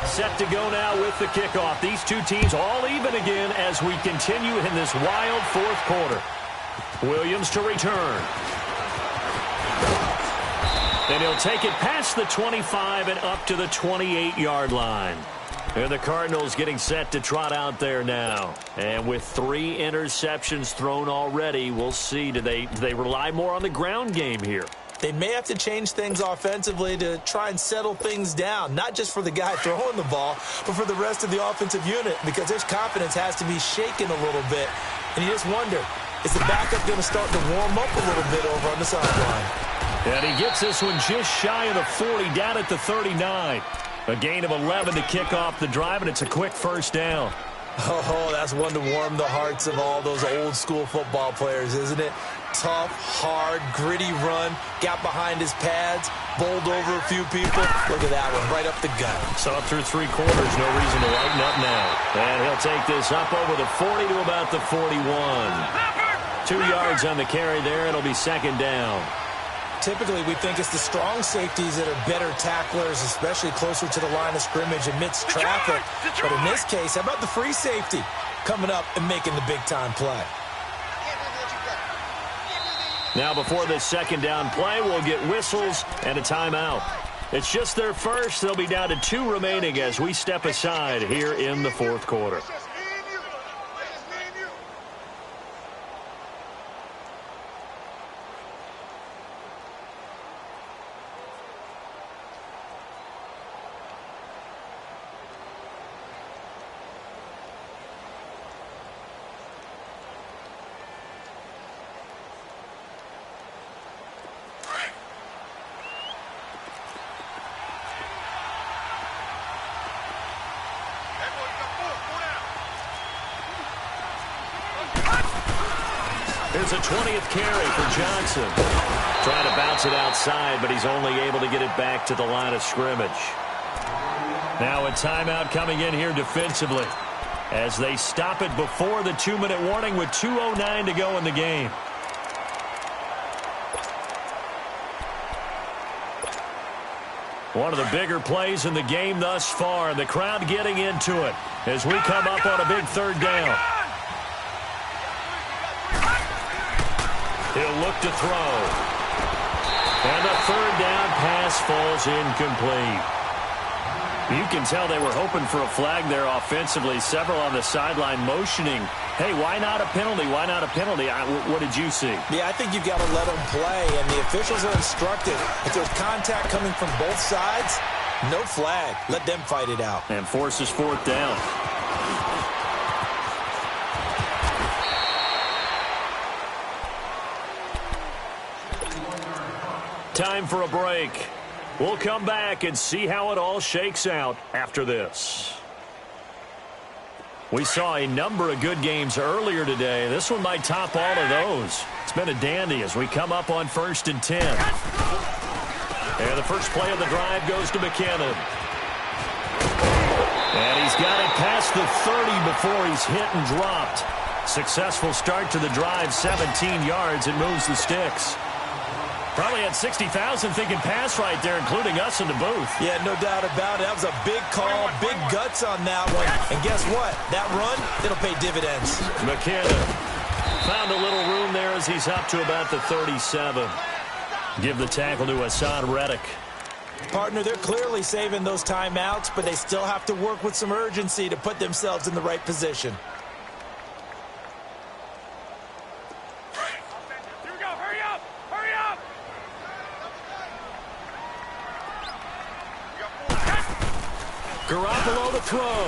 Set to go now with the kickoff. These two teams all even again as we continue in this wild fourth quarter. Williams to return. And he'll take it past the 25 and up to the 28-yard line. And the Cardinals getting set to trot out there now. And with 3 interceptions thrown already, we'll see. Do they rely more on the ground game here? They may have to change things offensively to try and settle things down, not just for the guy throwing the ball, but for the rest of the offensive unit, because his confidence has to be shaken a little bit. And you just wonder, is the backup going to start to warm up a little bit over on the sideline? And he gets this one just shy of the 40, down at the 39. A gain of 11 to kick off the drive, and it's a quick first down. Oh, that's one to warm the hearts of all those old-school football players, isn't it? Tough, hard, gritty run, got behind his pads, bowled over a few people. Look at that one, right up the gut. Saw through 3 quarters, no reason to lighten up now. And he'll take this up over the 40 to about the 41. 2 yards on the carry there, it'll be second down. Typically, we think it's the strong safeties that are better tacklers, especially closer to the line of scrimmage amidst traffic. But in this case, how about the free safety coming up and making the big-time play? Now, before this second down play, we'll get whistles and a timeout. It's just their first. They'll be down to 2 remaining as we step aside here in the fourth quarter. Here's a 20th carry for Johnson. Trying to bounce it outside, but he's only able to get it back to the line of scrimmage. Now a timeout coming in here defensively. as they stop it before the 2-minute warning with 2:09 to go in the game. One of the bigger plays in the game thus far. The crowd getting into it as we come up on a big third down. He'll look to throw. And the third down pass falls incomplete. You can tell they were hoping for a flag there offensively. Several on the sideline motioning, hey, why not a penalty? Why not a penalty? What did you see? Yeah, I think you've got to let them play, and the officials are instructed. If there's contact coming from both sides, no flag. Let them fight it out. And forces fourth down. Time for a break. We'll come back and see how it all shakes out after this. We saw a number of good games earlier today. This one might top all of those. It's been a dandy as we come up on 1st and 10. And the first play of the drive goes to McKinnon. And he's got it past the 30 before he's hit and dropped. Successful start to the drive, 17 yards, and moves the sticks. Probably had 60,000 thinking pass right there, including us in the booth. Yeah, no doubt about it. That was a big call, big guts on that one. And guess what? That run, it'll pay dividends. McKinnon found a little room there as he's up to about the 37. Give the tackle to Hassan Reddick. Partner, they're clearly saving those timeouts, but they still have to work with some urgency to put themselves in the right position. Garoppolo to throw.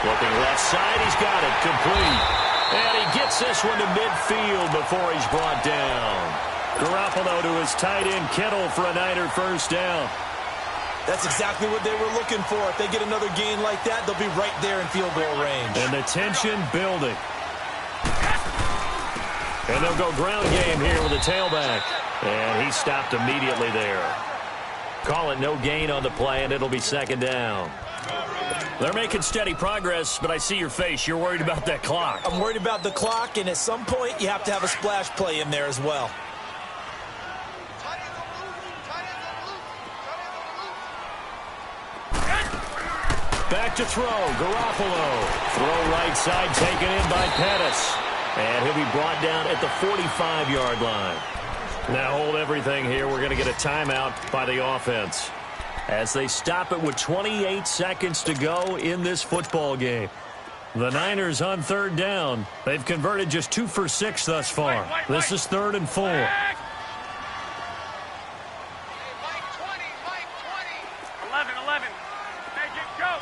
Looking left side, he's got it, complete. And he gets this one to midfield before he's brought down. Garoppolo to his tight end, Kittle, for a Niner first down. That's exactly what they were looking for. If they get another gain like that, they'll be right there in field goal range. And the tension building. And they'll go ground game here with the tailback. And he stopped immediately there. Call it no gain on the play, and it'll be second down. They're making steady progress, but I see your face. You're worried about that clock. I'm worried about the clock, and at some point, you have to have a splash play in there as well. Back to throw. Garoppolo. Throw right side taken in by Pettis. And he'll be brought down at the 45-yard line. Now hold everything here. We're going to get a timeout by the offense as they stop it with 28 seconds to go in this football game. The Niners on third down. They've converted just 2 for 6 thus far. This is 3rd and 4. 11, 11. Make it go.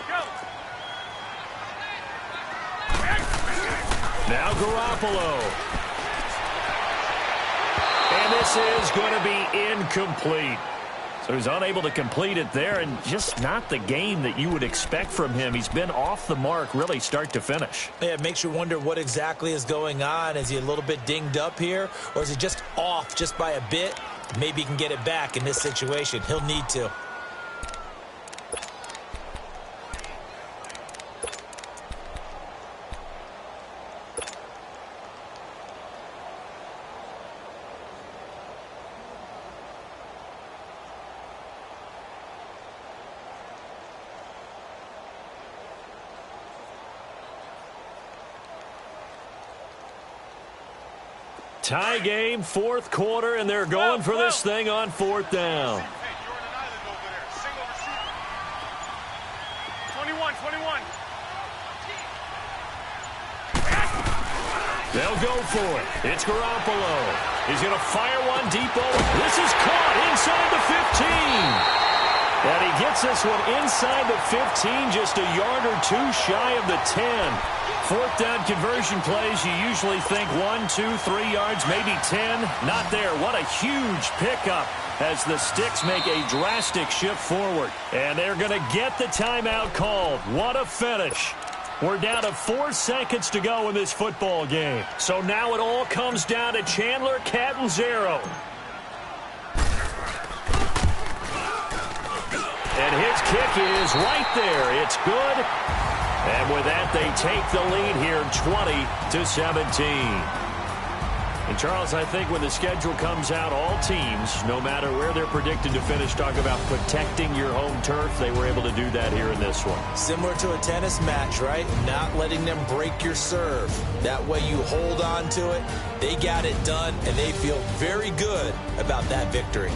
Now Garoppolo. And this is going to be incomplete. So he's unable to complete it there, and just not the game that you would expect from him. He's been off the mark really start to finish. Yeah, it makes you wonder what exactly is going on. Is he a little bit dinged up here, or is he just off just by a bit? Maybe he can get it back in this situation. He'll need to. Tie game, 4th quarter, and they're going for this thing on 4th down. 21. They'll go for it. It's Garoppolo. He's going to fire one deep over. This is caught inside the 15. And he gets this one inside the 15, just a yard or 2 shy of the 10. 4th down conversion plays, you usually think 1, 2, 3 yards, maybe 10. Not there. What a huge pickup as the Sticks make a drastic shift forward. And they're going to get the timeout called. What a finish. We're down to 4 seconds to go in this football game. So now it all comes down to Chandler Catanzaro. And his kick is right there. It's good. And with that, they take the lead here 20-17. And, Charles, I think when the schedule comes out, all teams, no matter where they're predicted to finish, talk about protecting your home turf. They were able to do that here in this one. Similar to a tennis match, right? Not letting them break your serve. That way you hold on to it. They got it done, and they feel very good about that victory.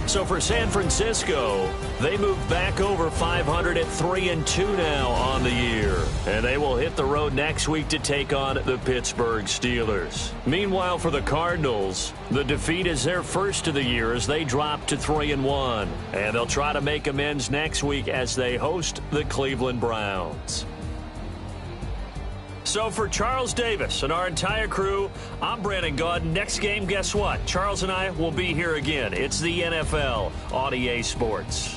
So for San Francisco, they move back over 500 at 3-2 now on the year. And they will hit the road next week to take on the Pittsburgh Steelers. Meanwhile, for the Cardinals, the defeat is their first of the year as they drop to 3-1. And they'll try to make amends next week as they host the Cleveland Browns. So for Charles Davis and our entire crew, I'm Brandon Gaudin. Next game, guess what? Charles and I will be here again. It's the NFL on EA Sports.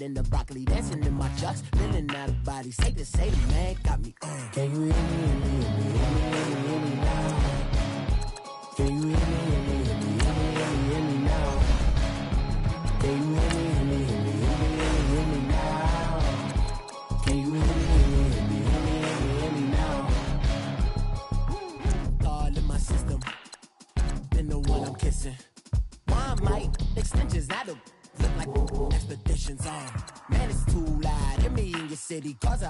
In the broccoli, dancing in my chucks, feeling out of body. Say the man got me. Can you hear me now? Can you hear me now? Can you hear me now? Can you hear me now? All in my system, then the one I'm kissing. Why might extensions out of look like expeditions on. Man, it's too loud. Hear me in your city, cause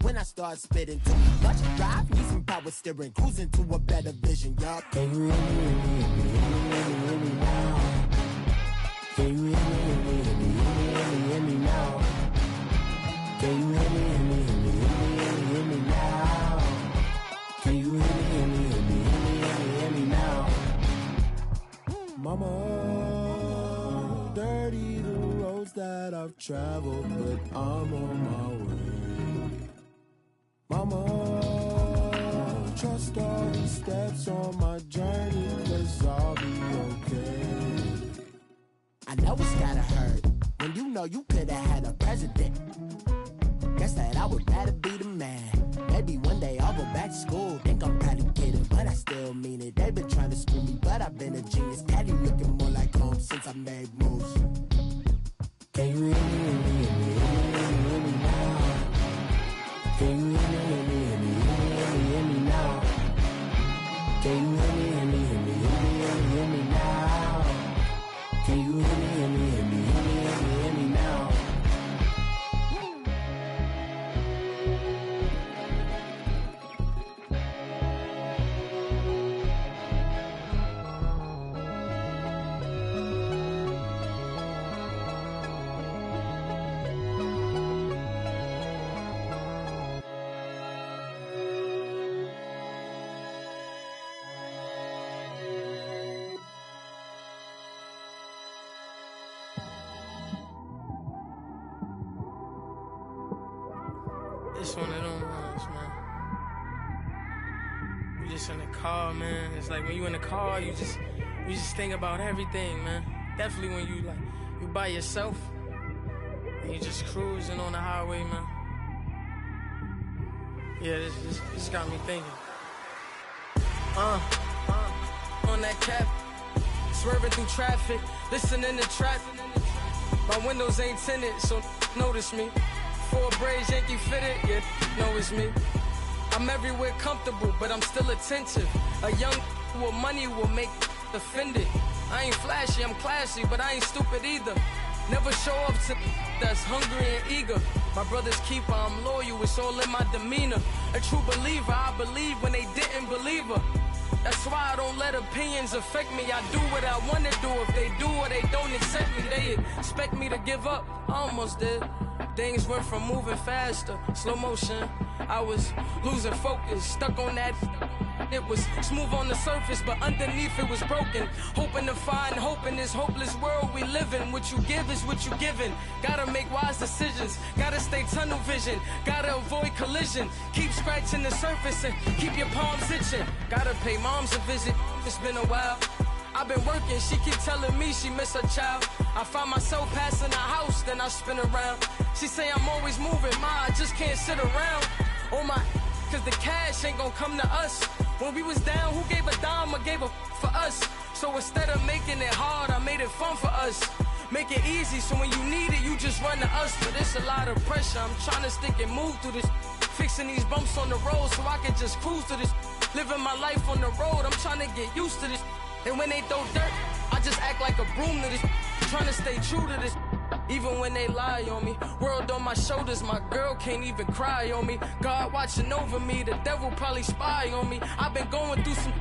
when I start spitting too much drive, need some power steering, cruising to a better vision, y'all. Can you hear me now? Can you hear me now? Can you hear me now? Can you hear me now? Mama, dirty the roads that I've traveled, but I'm on my way. Mama, trust all the steps on my journey, 'cause I'll be okay. I know it's gotta hurt when you know you could've had a president. Guess that I would rather be the man. Maybe one day I'll go back to school. Think I'm probably kidding, but I still mean it. They've been trying to screw me, but I've been a genius. Daddy looking more like home since I made moves. Can you hear me now? Can you hear me now? Can you hear me now? Can you hear me now? It's one of them ones, man. You just in the car, man. It's like when you in the car, you just think about everything, man. Definitely when you by yourself and you just cruising on the highway, man. Yeah, this got me thinking. On that cap, swerving through traffic, listening to trap. My windows ain't tinted, so notice me. 4 braids, Yankee fitted, yeah, know it's me. I'm everywhere comfortable, but I'm still attentive. A young with money will make offended. I ain't flashy, I'm classy, but I ain't stupid either. Never show up to that's hungry and eager. My brother's keeper, I'm loyal, it's all in my demeanor. A true believer, I believe when they didn't believe her. That's why I don't let opinions affect me. I do what I want to do. If they do or they don't accept me, they expect me to give up. I almost did. Things went from moving faster, slow motion. I was losing focus, stuck on that. It was smooth on the surface, but underneath it was broken. Hoping to find hope in this hopeless world we live in. What you give is what you given. Gotta make wise decisions. Gotta stay tunnel vision. Gotta avoid collision. Keep scratching the surface and keep your palms itching. Gotta pay moms a visit. It's been a while. I've been working, she keep telling me she miss her child. I find myself passing the house, then I spin around. She say I'm always moving, ma, I just can't sit around. Oh my, cause the cash ain't gon' come to us. When we was down, who gave a dime or gave a for us? So instead of making it hard, I made it fun for us. Make it easy, so when you need it, you just run to us. But it's a lot of pressure, I'm trying to stick and move through this. Fixing these bumps on the road so I can just cruise to this. Living my life on the road, I'm trying to get used to this. And when they throw dirt, I just act like a broom to this. Trying to stay true to this. Even when they lie on me. World on my shoulders, my girl can't even cry on me. God watching over me, the devil probably spy on me. I've been going through some,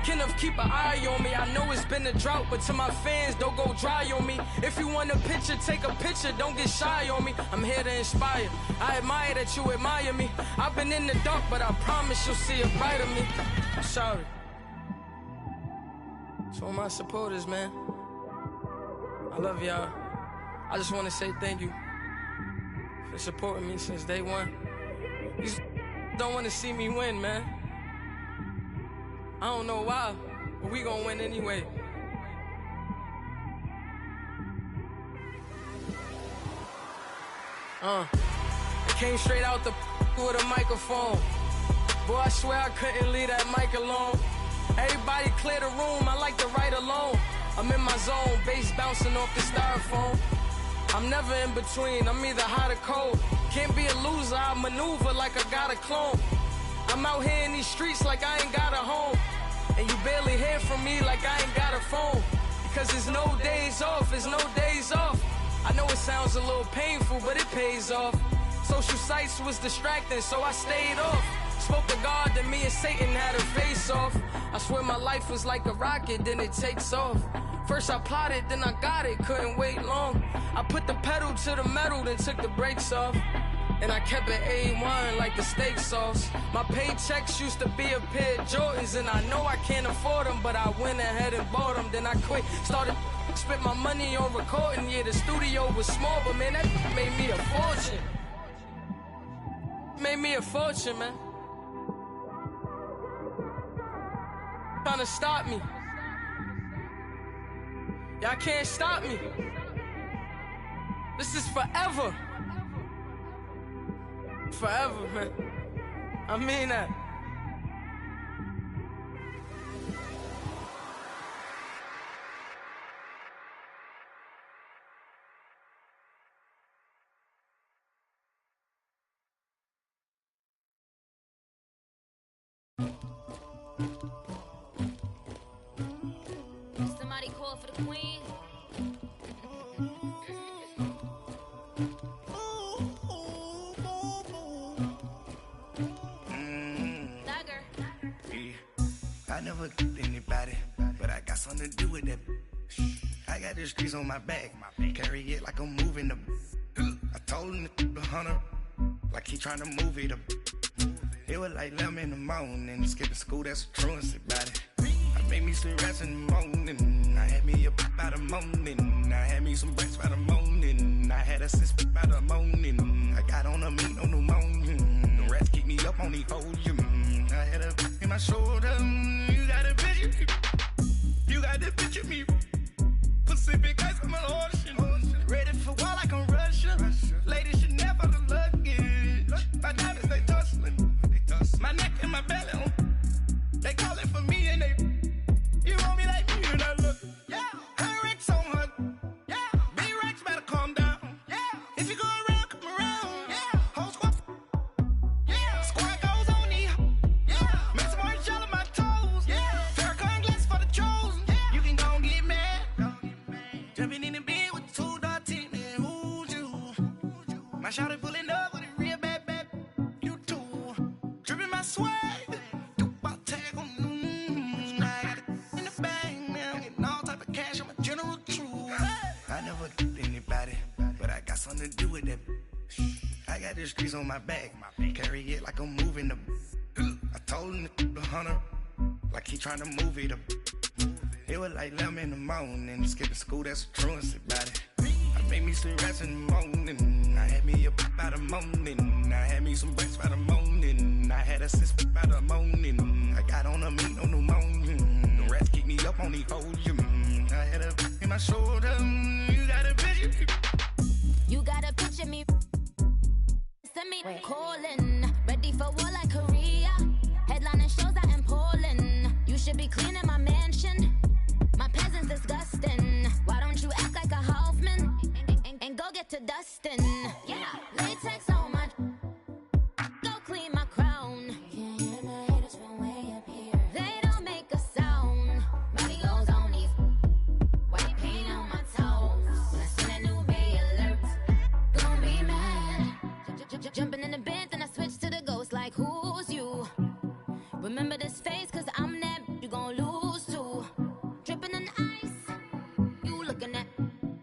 Kenneth keep an eye on me. I know it's been a drought, but to my fans, don't go dry on me. If you want a picture, take a picture, don't get shy on me. I'm here to inspire, I admire that you admire me. I've been in the dark, but I promise you'll see a brighter me. I'm sorry. To all my supporters, man, I love y'all. I just want to say thank you for supporting me since day one. You don't want to see me win, man. I don't know why, but we gonna win anyway. I came straight out the with a microphone. Boy, I swear I couldn't leave that mic alone. Everybody clear the room, I like to write alone. I'm in my zone, bass bouncing off the styrofoam. I'm never in between, I'm either hot or cold. Can't be a loser, I maneuver like I got a clone. I'm out here in these streets like I ain't got a home. And you barely hear from me like I ain't got a phone. Because there's no days off, there's no days off. I know it sounds a little painful, but it pays off. Social sites was distracting, so I stayed off. Spoke to God, then me and Satan had a face off. I swear my life was like a rocket, then it takes off. First I plotted, then I got it, couldn't wait long. I put the pedal to the metal, then took the brakes off. And I kept it A1 like the steak sauce. My paychecks used to be a pair of Jordans, and I know I can't afford them, but I went ahead and bought them. Then I quit, started spent my money on recording. Yeah, the studio was small, but man, that made me a fortune. Made me a fortune, man. Trying to stop me. Y'all can't stop me. This is forever. Forever, man. I mean that. Somebody call for the queen. I never anybody, but I got something to do with that. I got the streets on my back, carry it like I'm moving the. I told him the hunter, like he trying to move it up. It was like 11 in the morning, skipping school, that's a truancy about it. I made me some rest in the morning, I had me a pop by the morning, I had me some breaks by the morning, I had a sis by the morning, I got on a meat on the morning. rats keep me up on these hoes. I had a in my shoulder. You got a picture. You got the picture me. Pacific ice on my ocean. Ready for war like I'm Russian. Ladies should never the luggage. My diamonds they tussling. My neck and my belly. They calling for me and they. You want me like me and I look. Yeah. Her Rex on her. Yeah. Big Rex better calm down. Yeah. If you go around, come around. Yeah. Whole squad. Yeah. Squad goes on me. Yeah. Make some orange gel on my toes. Yeah. Farrakhan glass for the chosen. Yeah. You can go and get mad. Jumping in the bed with 2 dark teeth, man. Who's you? My shawty pulling up with a real bad. You too. Dripping my swag. Do my tag on. I got it in the bag now. Getting all type of cash. I'm a general true. I never did anybody, but I got something to do with that. I got the streets on my back. Carry it like I'm moving the. I told him the hunter, like he trying to move it up. It was like 11 in the morning. Skipping school, that's a truancy about it. I made me some rest in the morning. I had me up by the morning. I had me some breaks by the morning. I had a sis by the morning. I got on a meat on the morning. The rats keep me up on these hoes. I had a in my shoulder. You got a picture. You got a picture me. Send me calling. Ready for war like Korea. Headlining shows out in Poland. You should be cleaning my mansion. My peasants disgusting. Why don't you act like a Hoffman and go get to dustin'? Yeah, latex on my. Go clean my crown. Can't hear my haters from way up here. They don't make a sound. Body goes on these. White paint on my toes. When I see that new Bay alert, gon' be mad. Jumping in the bed, then I switch to the ghost like who's you? Remember this face, cause I'm that you gon' lose too. Dripping in ice, you looking at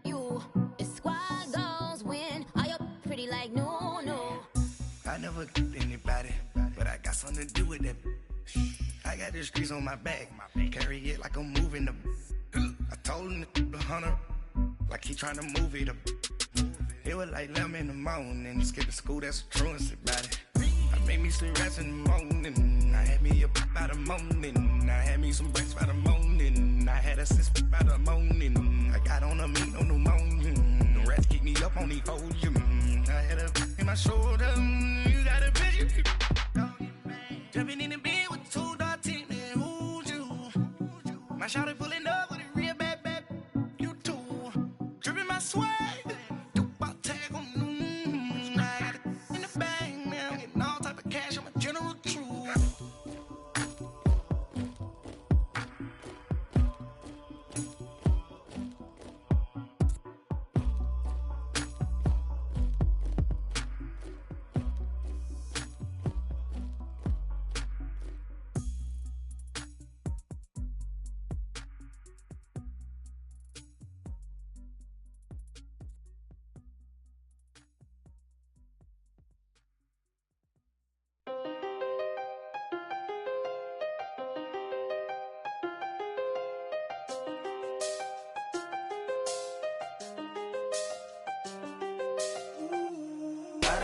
you. It's squad goals win. Are you pretty like no? I never did anybody, but I got something to do with that. I got the streets on my back. Carry it like I'm moving the. I told him the hunter, like he trying to move it up. It was like 11 in the morning. Skipping school, that's a truancy about it. I made me some rest in the morning. I had me up by the morning. I had me some breaks by the morning. I had a sis by the morning. I got on a meat on the morning. The rats keep me up on these hoes. I had a in my shoulder. You got a picture. Jumping in the bed with 2 dark teeth, man. Who's you? My shawty pulling up with a real bad. You too. Dripping my swag. Do my tag on. I got it in the bag now. Getting all type of cash. I'm a general true.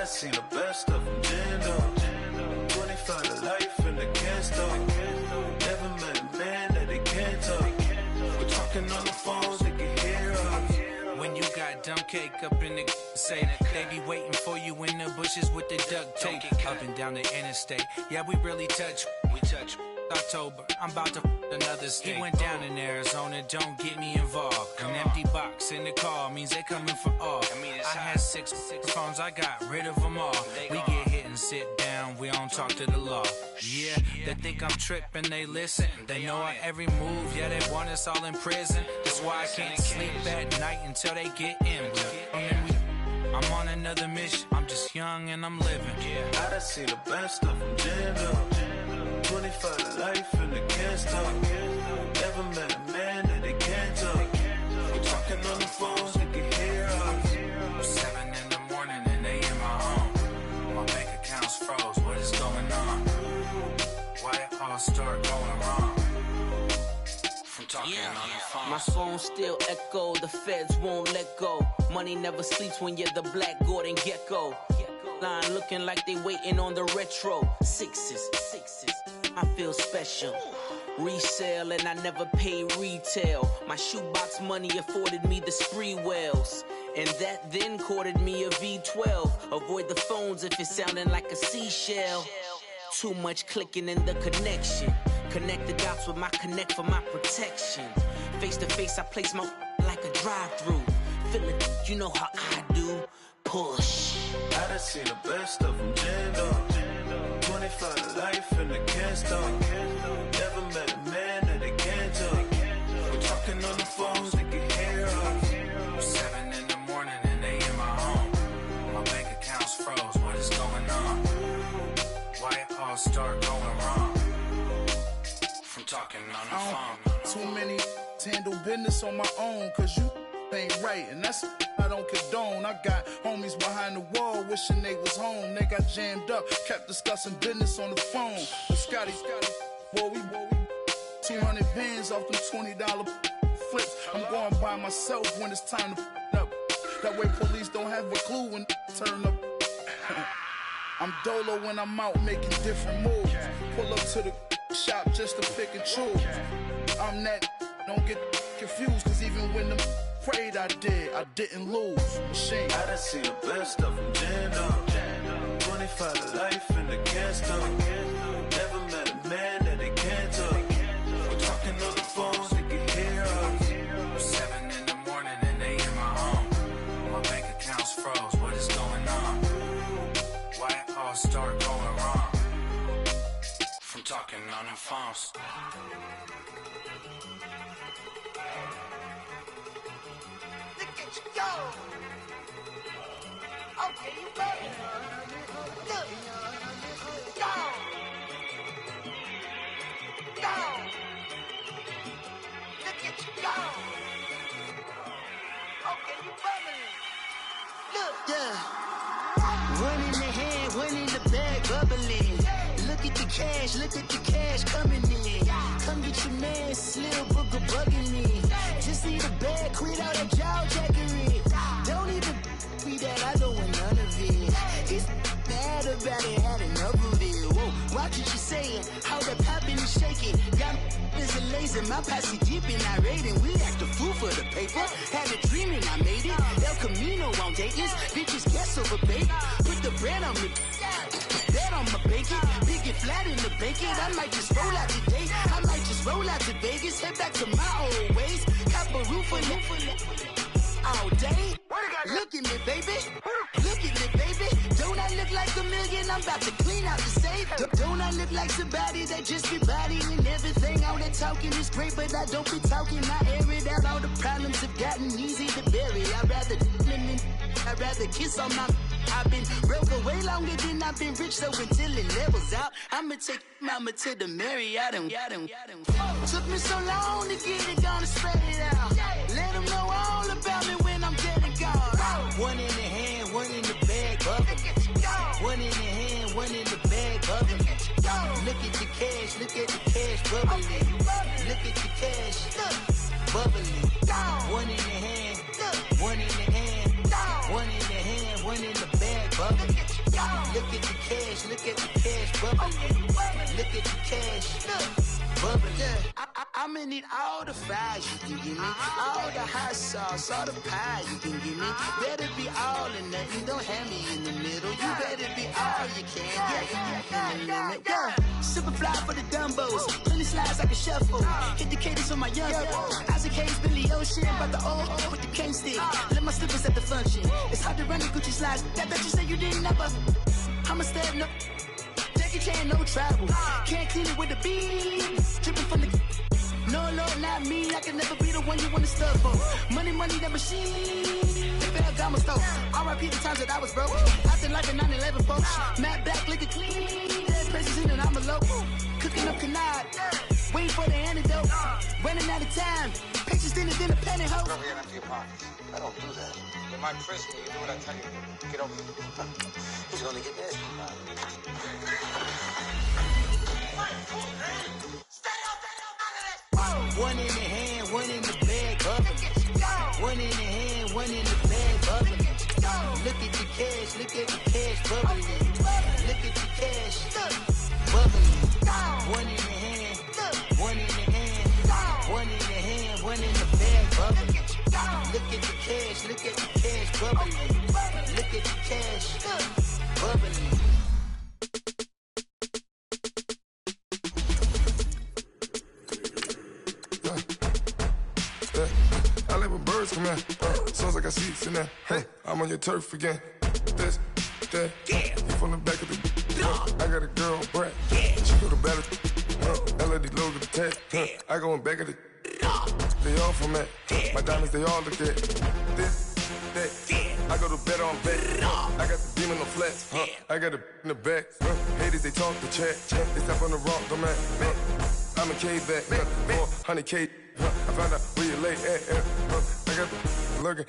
I seen the best of them, Jando. 25 to life in the can't stop. Never met a man that they can't talk. We're talking on the phones, they can hear us. When you got dumb cake up in the say that they be waiting for you in the bushes with the duct tape. Up and down the interstate, yeah, we really touch. We touch. October, I'm about to another state. He went down in Arizona, don't get me involved. An empty box in the car means they coming for all. I had six phones, I got rid of them all. We get hit and sit down, we don't talk to the law. Yeah, they think I'm tripping, they listen. They know our every move, yeah, they want us all in prison. That's why I can't sleep at night until they get in. I'm on another mission, I'm just young and I'm living. I done seen the best of them, Jando. 25 to life and they can't stop. Never met a man that they can't talk. We're talking on the phones, they can hear us. 7 in the morning and they in my home. My bank account's froze, what is going on? Why it all start going wrong? From talking on the phone. My phone still echo, the feds won't let go. Money never sleeps when you're the Black Gordon Gecko. line looking like they waiting on the retro. Sixes, I feel special. Resale and I never pay retail. My shoebox money afforded me the spree wells. And that then courted me a V12. Avoid the phones if it's sounding like a seashell. Too much clicking in the connection. Connect the dots with my connect for my protection. Face to face, I place my like a drive-through. Feeling, you know how I do. Push. I done seen the best of them jammed up. 25 to life and they can't stop. Never met a man that they can't talk. We're talking on the phones, they can hear us. 7 in the morning and they in my home. My bank account's froze, what is going on? Why it all start going wrong? From talking on the phone. Too many handle business on my own, cause you ain't right, and that's I don't condone. I got homies behind the wall wishing they was home. They got jammed up, kept discussing business on the phone. But Scotty, boy, we 200 bands off them $20 flips. I'm going by myself when it's time to up. That way police don't have a clue when turn up. I'm dolo when I'm out making different moves. Pull up to the shop just to pick and choose. I'm that, don't get confused, cause even when the prayed I didn't lose. Machine. I done seen the best of them jammed up. 25 to life and they can't stop. Never met a man that they can't talk. We're talking on the phones, they can hear us. 7 in the morning and they in my home. My bank account's froze, what is going on? Why it all start going wrong? From talking on the phones. Go! Okay, you ready? Look! Go! Go! Look at you go! Okay, you ready? Look! Yeah! One in the hand, one in the bag, bubbling. Look at the cash coming in. Come get your man, Slim Booger bugging me. Just need a bag, quit all that jaw jackery. Don't even be that, I don't want none of it. He's mad about it, had enough of it. Whoa, watch what you saying, how that poppin' and shaking. Got is a laser, my posse deep and I raiding. We act a fool for the paper, had a dream and I made it. El Camino on Dayton's, bitches guess over bait. Put the bread on me, that on my bacon. Big and flat in the bacon, I might just roll out today. I might just roll out to Vegas, head back to my old ways. Cop a roof for all day. Look at me, baby. Look at me, baby. Don't I look like a million? I'm about to clean out the safe. Don't I look like somebody that just be bodying everything? All that talking is great, but I don't be talking. I air it out. All the problems have gotten easy to bury. I'd rather kiss on my. I've been broke away longer than I've been rich, so until it levels out, I'ma take mama to the Marriott and took me so long to get it, gonna spread it out. Let them know all about me when I'm dead and gone. One in the hand, one in the bag, bubbling. One in the hand, one in the bag, bubbling. Look at the cash, bubbling. Look at the cash, bubbling. One in the hand, one in the hand, one in the hand, one in the bag, bubbling. Look at the cash, bubbling. Look at the cash, bubbling. I'ma need all the fries you can give me, all the hot sauce, all the pie you can give me. Better be all or nothing, don't have me in the middle. You better be all you can. Yeah. Super fly for the dumbos, plenty slides I can shuffle. Hit the cadence on my young Isaac Hayes, Billy Ocean, but the old with the cane stick. Let my slippers at the function. It's hard to run the Gucci slides. That bet you say you didn't never. I'ma step no. Jackie Chan, no travel. Can't clean it with the beat. Dripping from the. No, not me. I can never be the one you want to stuff for. Money, the machine. They fell down my stove. R.I.P. the times that I was broke. Acting like a 9/11 folks. Matte back, liquor clean. Dead places in an envelope. Cooking up canard. Waiting for the antidote. Running out of time. Pictures thinner than a pantyhose. Over here and empty your pockets. I don't do that. You might frisk me. You do what I tell you. Get over here. He's gonna get this. One in the hand, one in the bag, bubbling. One in the hand, one in the bag, bubbling. Look at the cash, look at the cash bubbling. Look at the cash, bubbling. One in the hand, one in the hand, one in the hand, one in the bag bubbling. Look at the cash, look at the cash bubbling. Look at the cash bubbling. I let my birds come in. Sounds like I see seats in there. Hey, I'm on your turf again. This, that, yeah. You from the back of the. I got a girl, Brad. Yeah. She go to battle. LED logo the tag. I go in back of the. They all from that. My diamonds, they all look at this, that. I go to bed on bed. I got the demon on flats. I got it in the back. Haters, they talk the chat. They step on the rock, don't man. I'm a K-back. 400K. I found out where you lay at. I got the lurking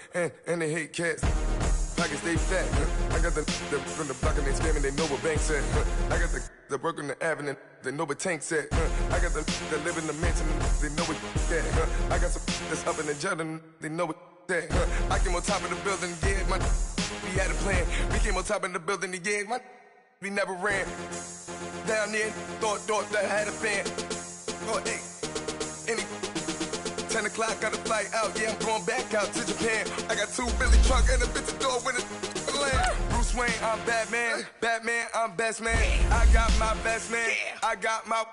and they hate cats. Pockets stay fat. I got the from the block and they scamming, they know what banks at. I got the work on the avenue, they know what tanks at. I got the live in the mansion, they know what that. I got some that's up in the jungle, they know what that. I came on top of the building, yeah, we had a plan. We came on top of the building, yeah, we never ran. Down there, thought that I had a fan. Oh, hey, any 10 o'clock, got a flight out, yeah, I'm going back out to Japan. I got 2 Billy truck and a bitch door with a land. Bruce Wayne, I'm Batman. Batman, I'm best man. I got my best man. I got my.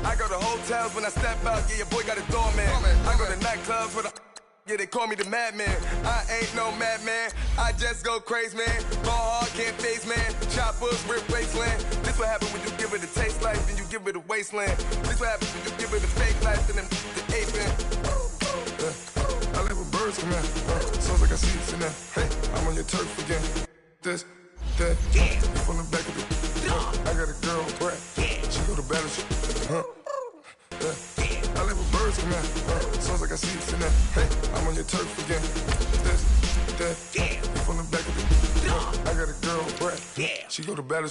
I go to hotels when I step out, yeah, your boy got a doorman. I go to nightclubs with a. Yeah, they call me the madman. I ain't no madman. I just go crazy, man. Ball hard, can't face, man. Choppers, rip wasteland. This what happen when you give it a taste life and you give it a wasteland. This what happen when you give it a fake life and then the ape in. I let my birds come in. Sounds like I see seats in there. Hey, I'm on your turf again. This, that, yeah. From the back of the. I got a girl, Brad. She go to battle. I let my birds come in. Sounds like I see seats in there. Hey, I'm on your turf again. This, that, yeah. From the back of the. I got a girl, Brad. She go to battle.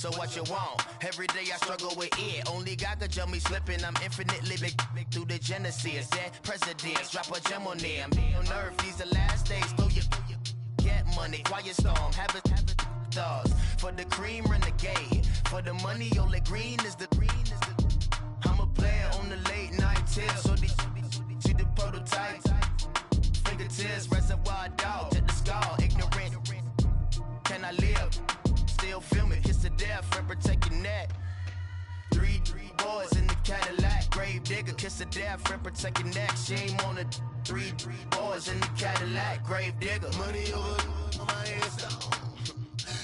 So what you want? Every day I struggle with it. Only God could jump me slipping. I'm infinitely big through the Genesis. Dead presidents, drop a gem on them. On earth, these the last days. Throw your get money, quiet storm. Have it stars. For the cream, renegade. For the money, only green is the. I'm a player on the late night. tips. So these see the prototype. Fingertips, reservoir dog, check the skull. Ignorant, can I live? Still film it, kiss to death, friend protect your neck. Three boys in the Cadillac, grave digger, kiss to death, friend protect your neck. Shame on the three boys in the Cadillac, grave digger. Money over on my headstone.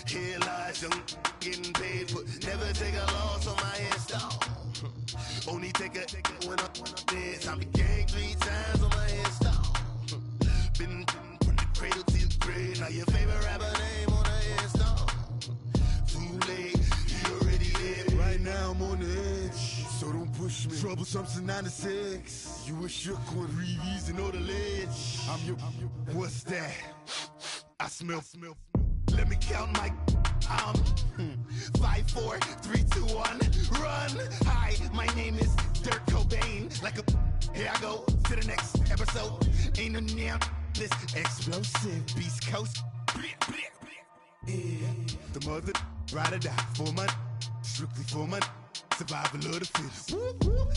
Here lies young, getting paid, but never take a loss on my headstone. Only take a when I'm dead. Time to gang 3 times on my headstone. Been from the cradle to the grave. Now your favorite rapper name on the headstone. Too late, you already dead. Right now I'm on the edge, so don't push me. Troublesome to 96. You a shook one, Reeves and all the ledge. I'm your. What's that? I smell. Let me count my. 5, 4, 3, 2, 1, run. Hi, my name is Dirk Cobain. Like a. Here I go to the next episode. Ain't no damn this explosive Beast Coast. Yeah. The mother ride or die for my. Strictly for my. Survival of the fittest.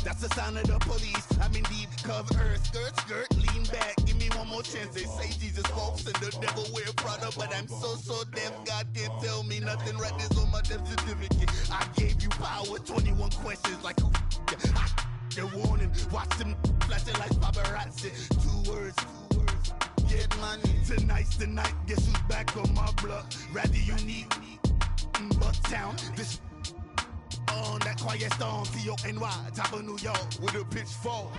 That's the sound of the police. I'm in deep cover earth. Skirt, lean back. Give me one more chance. They say Jesus walks and the devil wear Prada, but I'm so deaf. God can't tell me nothing. Right there's on my death certificate. I gave you power. 21 questions like who? They're warning. Watch them flashing like paparazzi. 2 words. Get money. Tonight's the night. Guess who's back on my block? Rather you need Bucktown. This. On that quiet storm, T-O-N-Y, top of New York, with a pitchfork.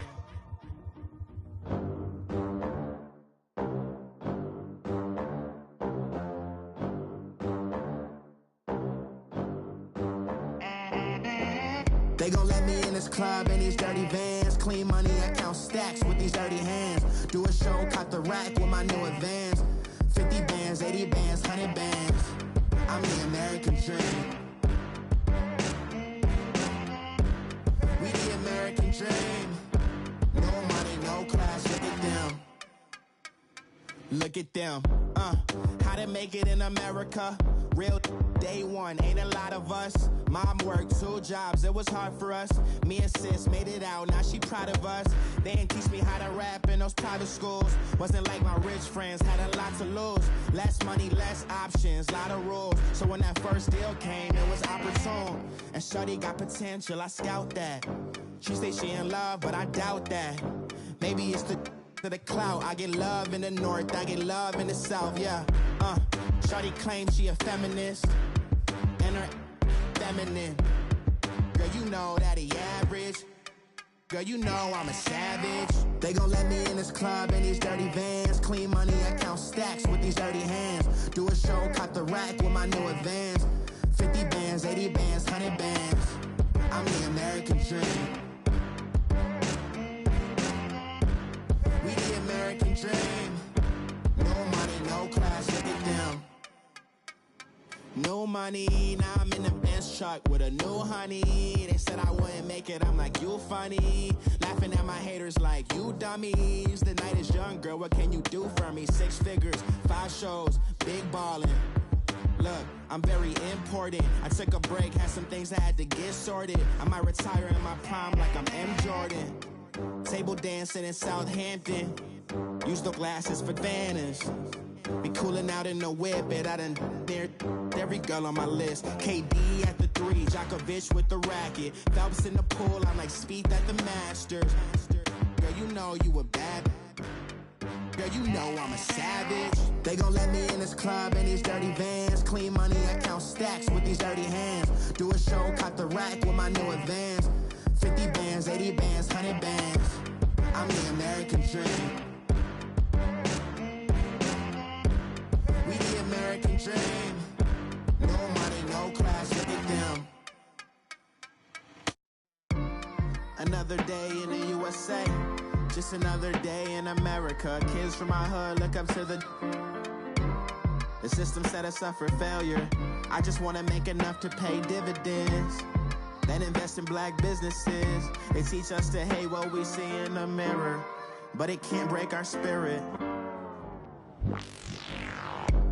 They gon' let me in this club in these dirty vans. Clean money, I count stacks with these dirty hands. Do a show, caught the rack with my new advance. 50 bands, 80 bands, 100 bands. I'm the American dream. We the American dream. No money, no class, look at them. Look at them. How to make it in America. Real day one, ain't a lot of us. Mom worked 2 jobs, it was hard for us. Me and sis made it out, now she proud of us. They didn't teach me how to rap in those private schools. Wasn't like my rich friends, had a lot to lose. Less money, less options, lot of rules. So when that first deal came, it was opportune. And shorty got potential, I scout that. She say she in love, but I doubt that. Maybe it's the clout. I get love in the north, I get love in the south, yeah. Shorty claims she a feminist, and her feminine. Girl, you know that he average. Girl, you know I'm a savage. They gon' let me in this club in these dirty vans. Clean money, I count stacks with these dirty hands. Do a show, caught the rack with my new advance. 50 bands, 80 bands, 100 bands. I'm the American dream. We the American dream. No money, no class, look at them. No money, now I'm in the Benz truck with a new honey. They said I wouldn't make it, I'm like, you funny. Laughing at my haters like, you dummies. The night is young, girl, what can you do for me? 6 figures, 5 shows, big ballin'. Look, I'm very important. I took a break, had some things I had to get sorted. I might retire in my prime like I'm M. Jordan. Table dancing in Southampton. Use the glasses for Vannas. Be cooling out in the whip, but I done near every girl on my list. KD at the 3, Djokovic with the racket. Phelps in the pool, I'm like Speed at the Masters. Girl, you know you a bad. Girl, you know I'm a savage. They gon' let me in this club in these dirty vans. Clean money, I count stacks with these dirty hands. Do a show, caught the rack with my new advance. 50 bands, 80 bands, 100 bands. I'm the American dream. We the American dream. No money, no class, look at them. Another day in the USA. Just another day in America. Kids from my hood look up to the system set us up for failure. I just wanna make enough to pay dividends. Then invest in black businesses. They teach us to hate what we see in the mirror, but it can't break our spirit.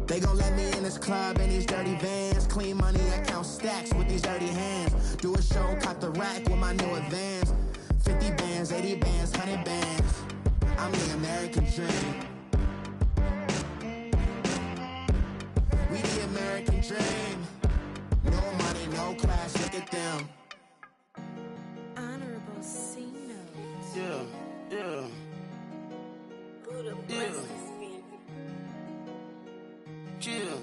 They gon' let me in this club in these dirty vans. Clean money, I count stacks with these dirty hands. Do a show, caught the rack with my new advance. 50 bands, 80 bands, 100 bands. I'm the American dream. We the American dream. No money, no class, look at them. Honorable C notes. Yeah. Buddha bless the spirit. Yeah.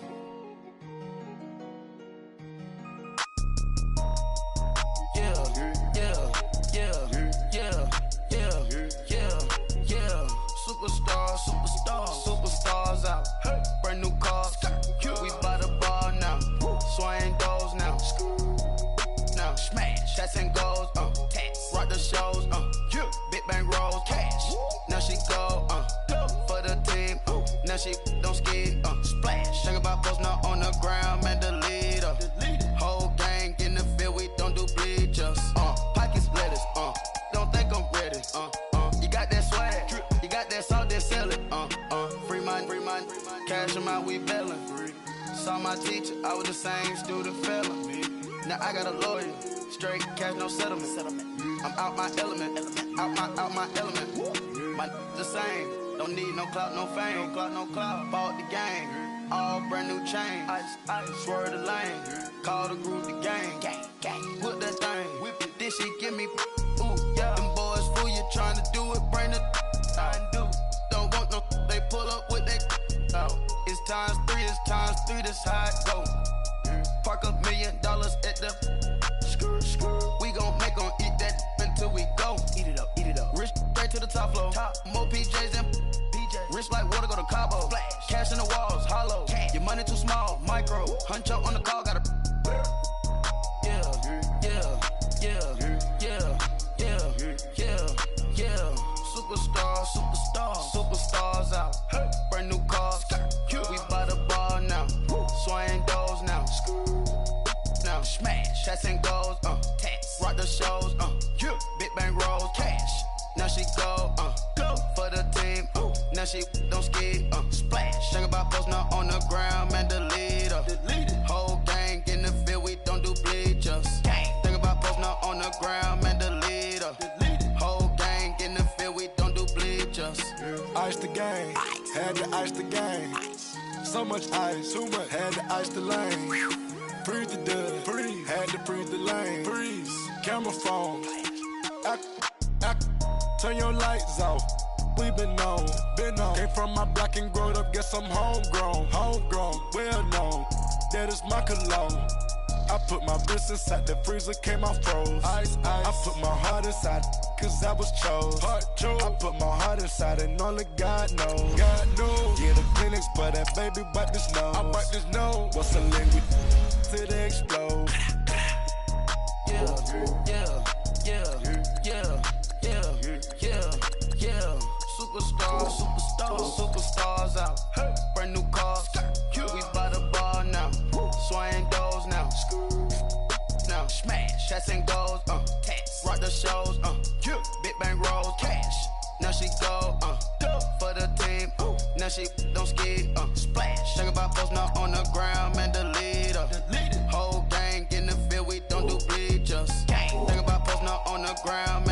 Superstars out. Brand new cars. We by the bar now. Swaying doors now. Now smash. Shots and goals. Rock the shows. Big bang rolls. Cash. Now she go. For the team. Now she don't ski. Splash. Think about posting up on the ground. Man, the leader. Whole gang in the field. We don't do bleachers. Pockets lettuce. Don't think I'm ready. You got that swag. You got that salt that sell it. Free mind. Cash them out, we bailin'. Saw my teacher, I was the same student felon. Now I got a lawyer, straight cash, no settlement. I'm out my element, out my element. My the same, don't need no clout, no fame. No clout, bought the game, all brand new chain. Ice, swerve the lane, call the group the gang. Whip that thing, whip it, this shit give me. Ooh, yeah. Them boys fool you trying to do it, bring the I do. Don't want no, they pull up with that. It's times 3, that's how it go. Park $1 million at the we gon' make 'em eat that until we go. Eat it up. Rich straight to the top floor. More PJs and PJs. Rich like water, go to Cabo. Flash. Cash in the walls, hollow. Cash. Your money too small, micro. Hunch up on the call, gotta. Superstars out. Brand new cars. We by the bar now. Swaying doors now. Now smash. Shots and goals. Rock the shows. Big bang rolls. Cash. Now she go. For the team. Now she don't ski. Splash. Think about posting up on the ground. Man, the leader. Whole gang in the field. We don't do bleachers. Think about posting up on the ground. Man, the leader. Whole gang in the field. We don't do bleachers. Ice the game, had to ice the game. So much ice, too much, had to ice the lane. Freeze the dust, freeze, had to freeze the lane. Freeze, camera phone, turn your lights off. We been on. Came from my block and growed up, guess I'm homegrown, well known. That is my cologne. I put my wrist inside the freezer, came out froze. Ice. I put my heart inside, cause I was chose. I put my heart inside and only God knows. Yeah, the clinics, but that baby bite this nose. I bite this nose. What's a liquid till they explode? Superstars out. Brand new cars. We by the bar now. Swaying doors now. Now smash. Shots and goals. Rock the shows. Big bang rolls. Cash. Now she go. For the team. Now she don't ski. Splash. Think about posting up on the ground. Man, the leader. Whole gang in the field. We don't do bleachers. Think about posting up on the ground.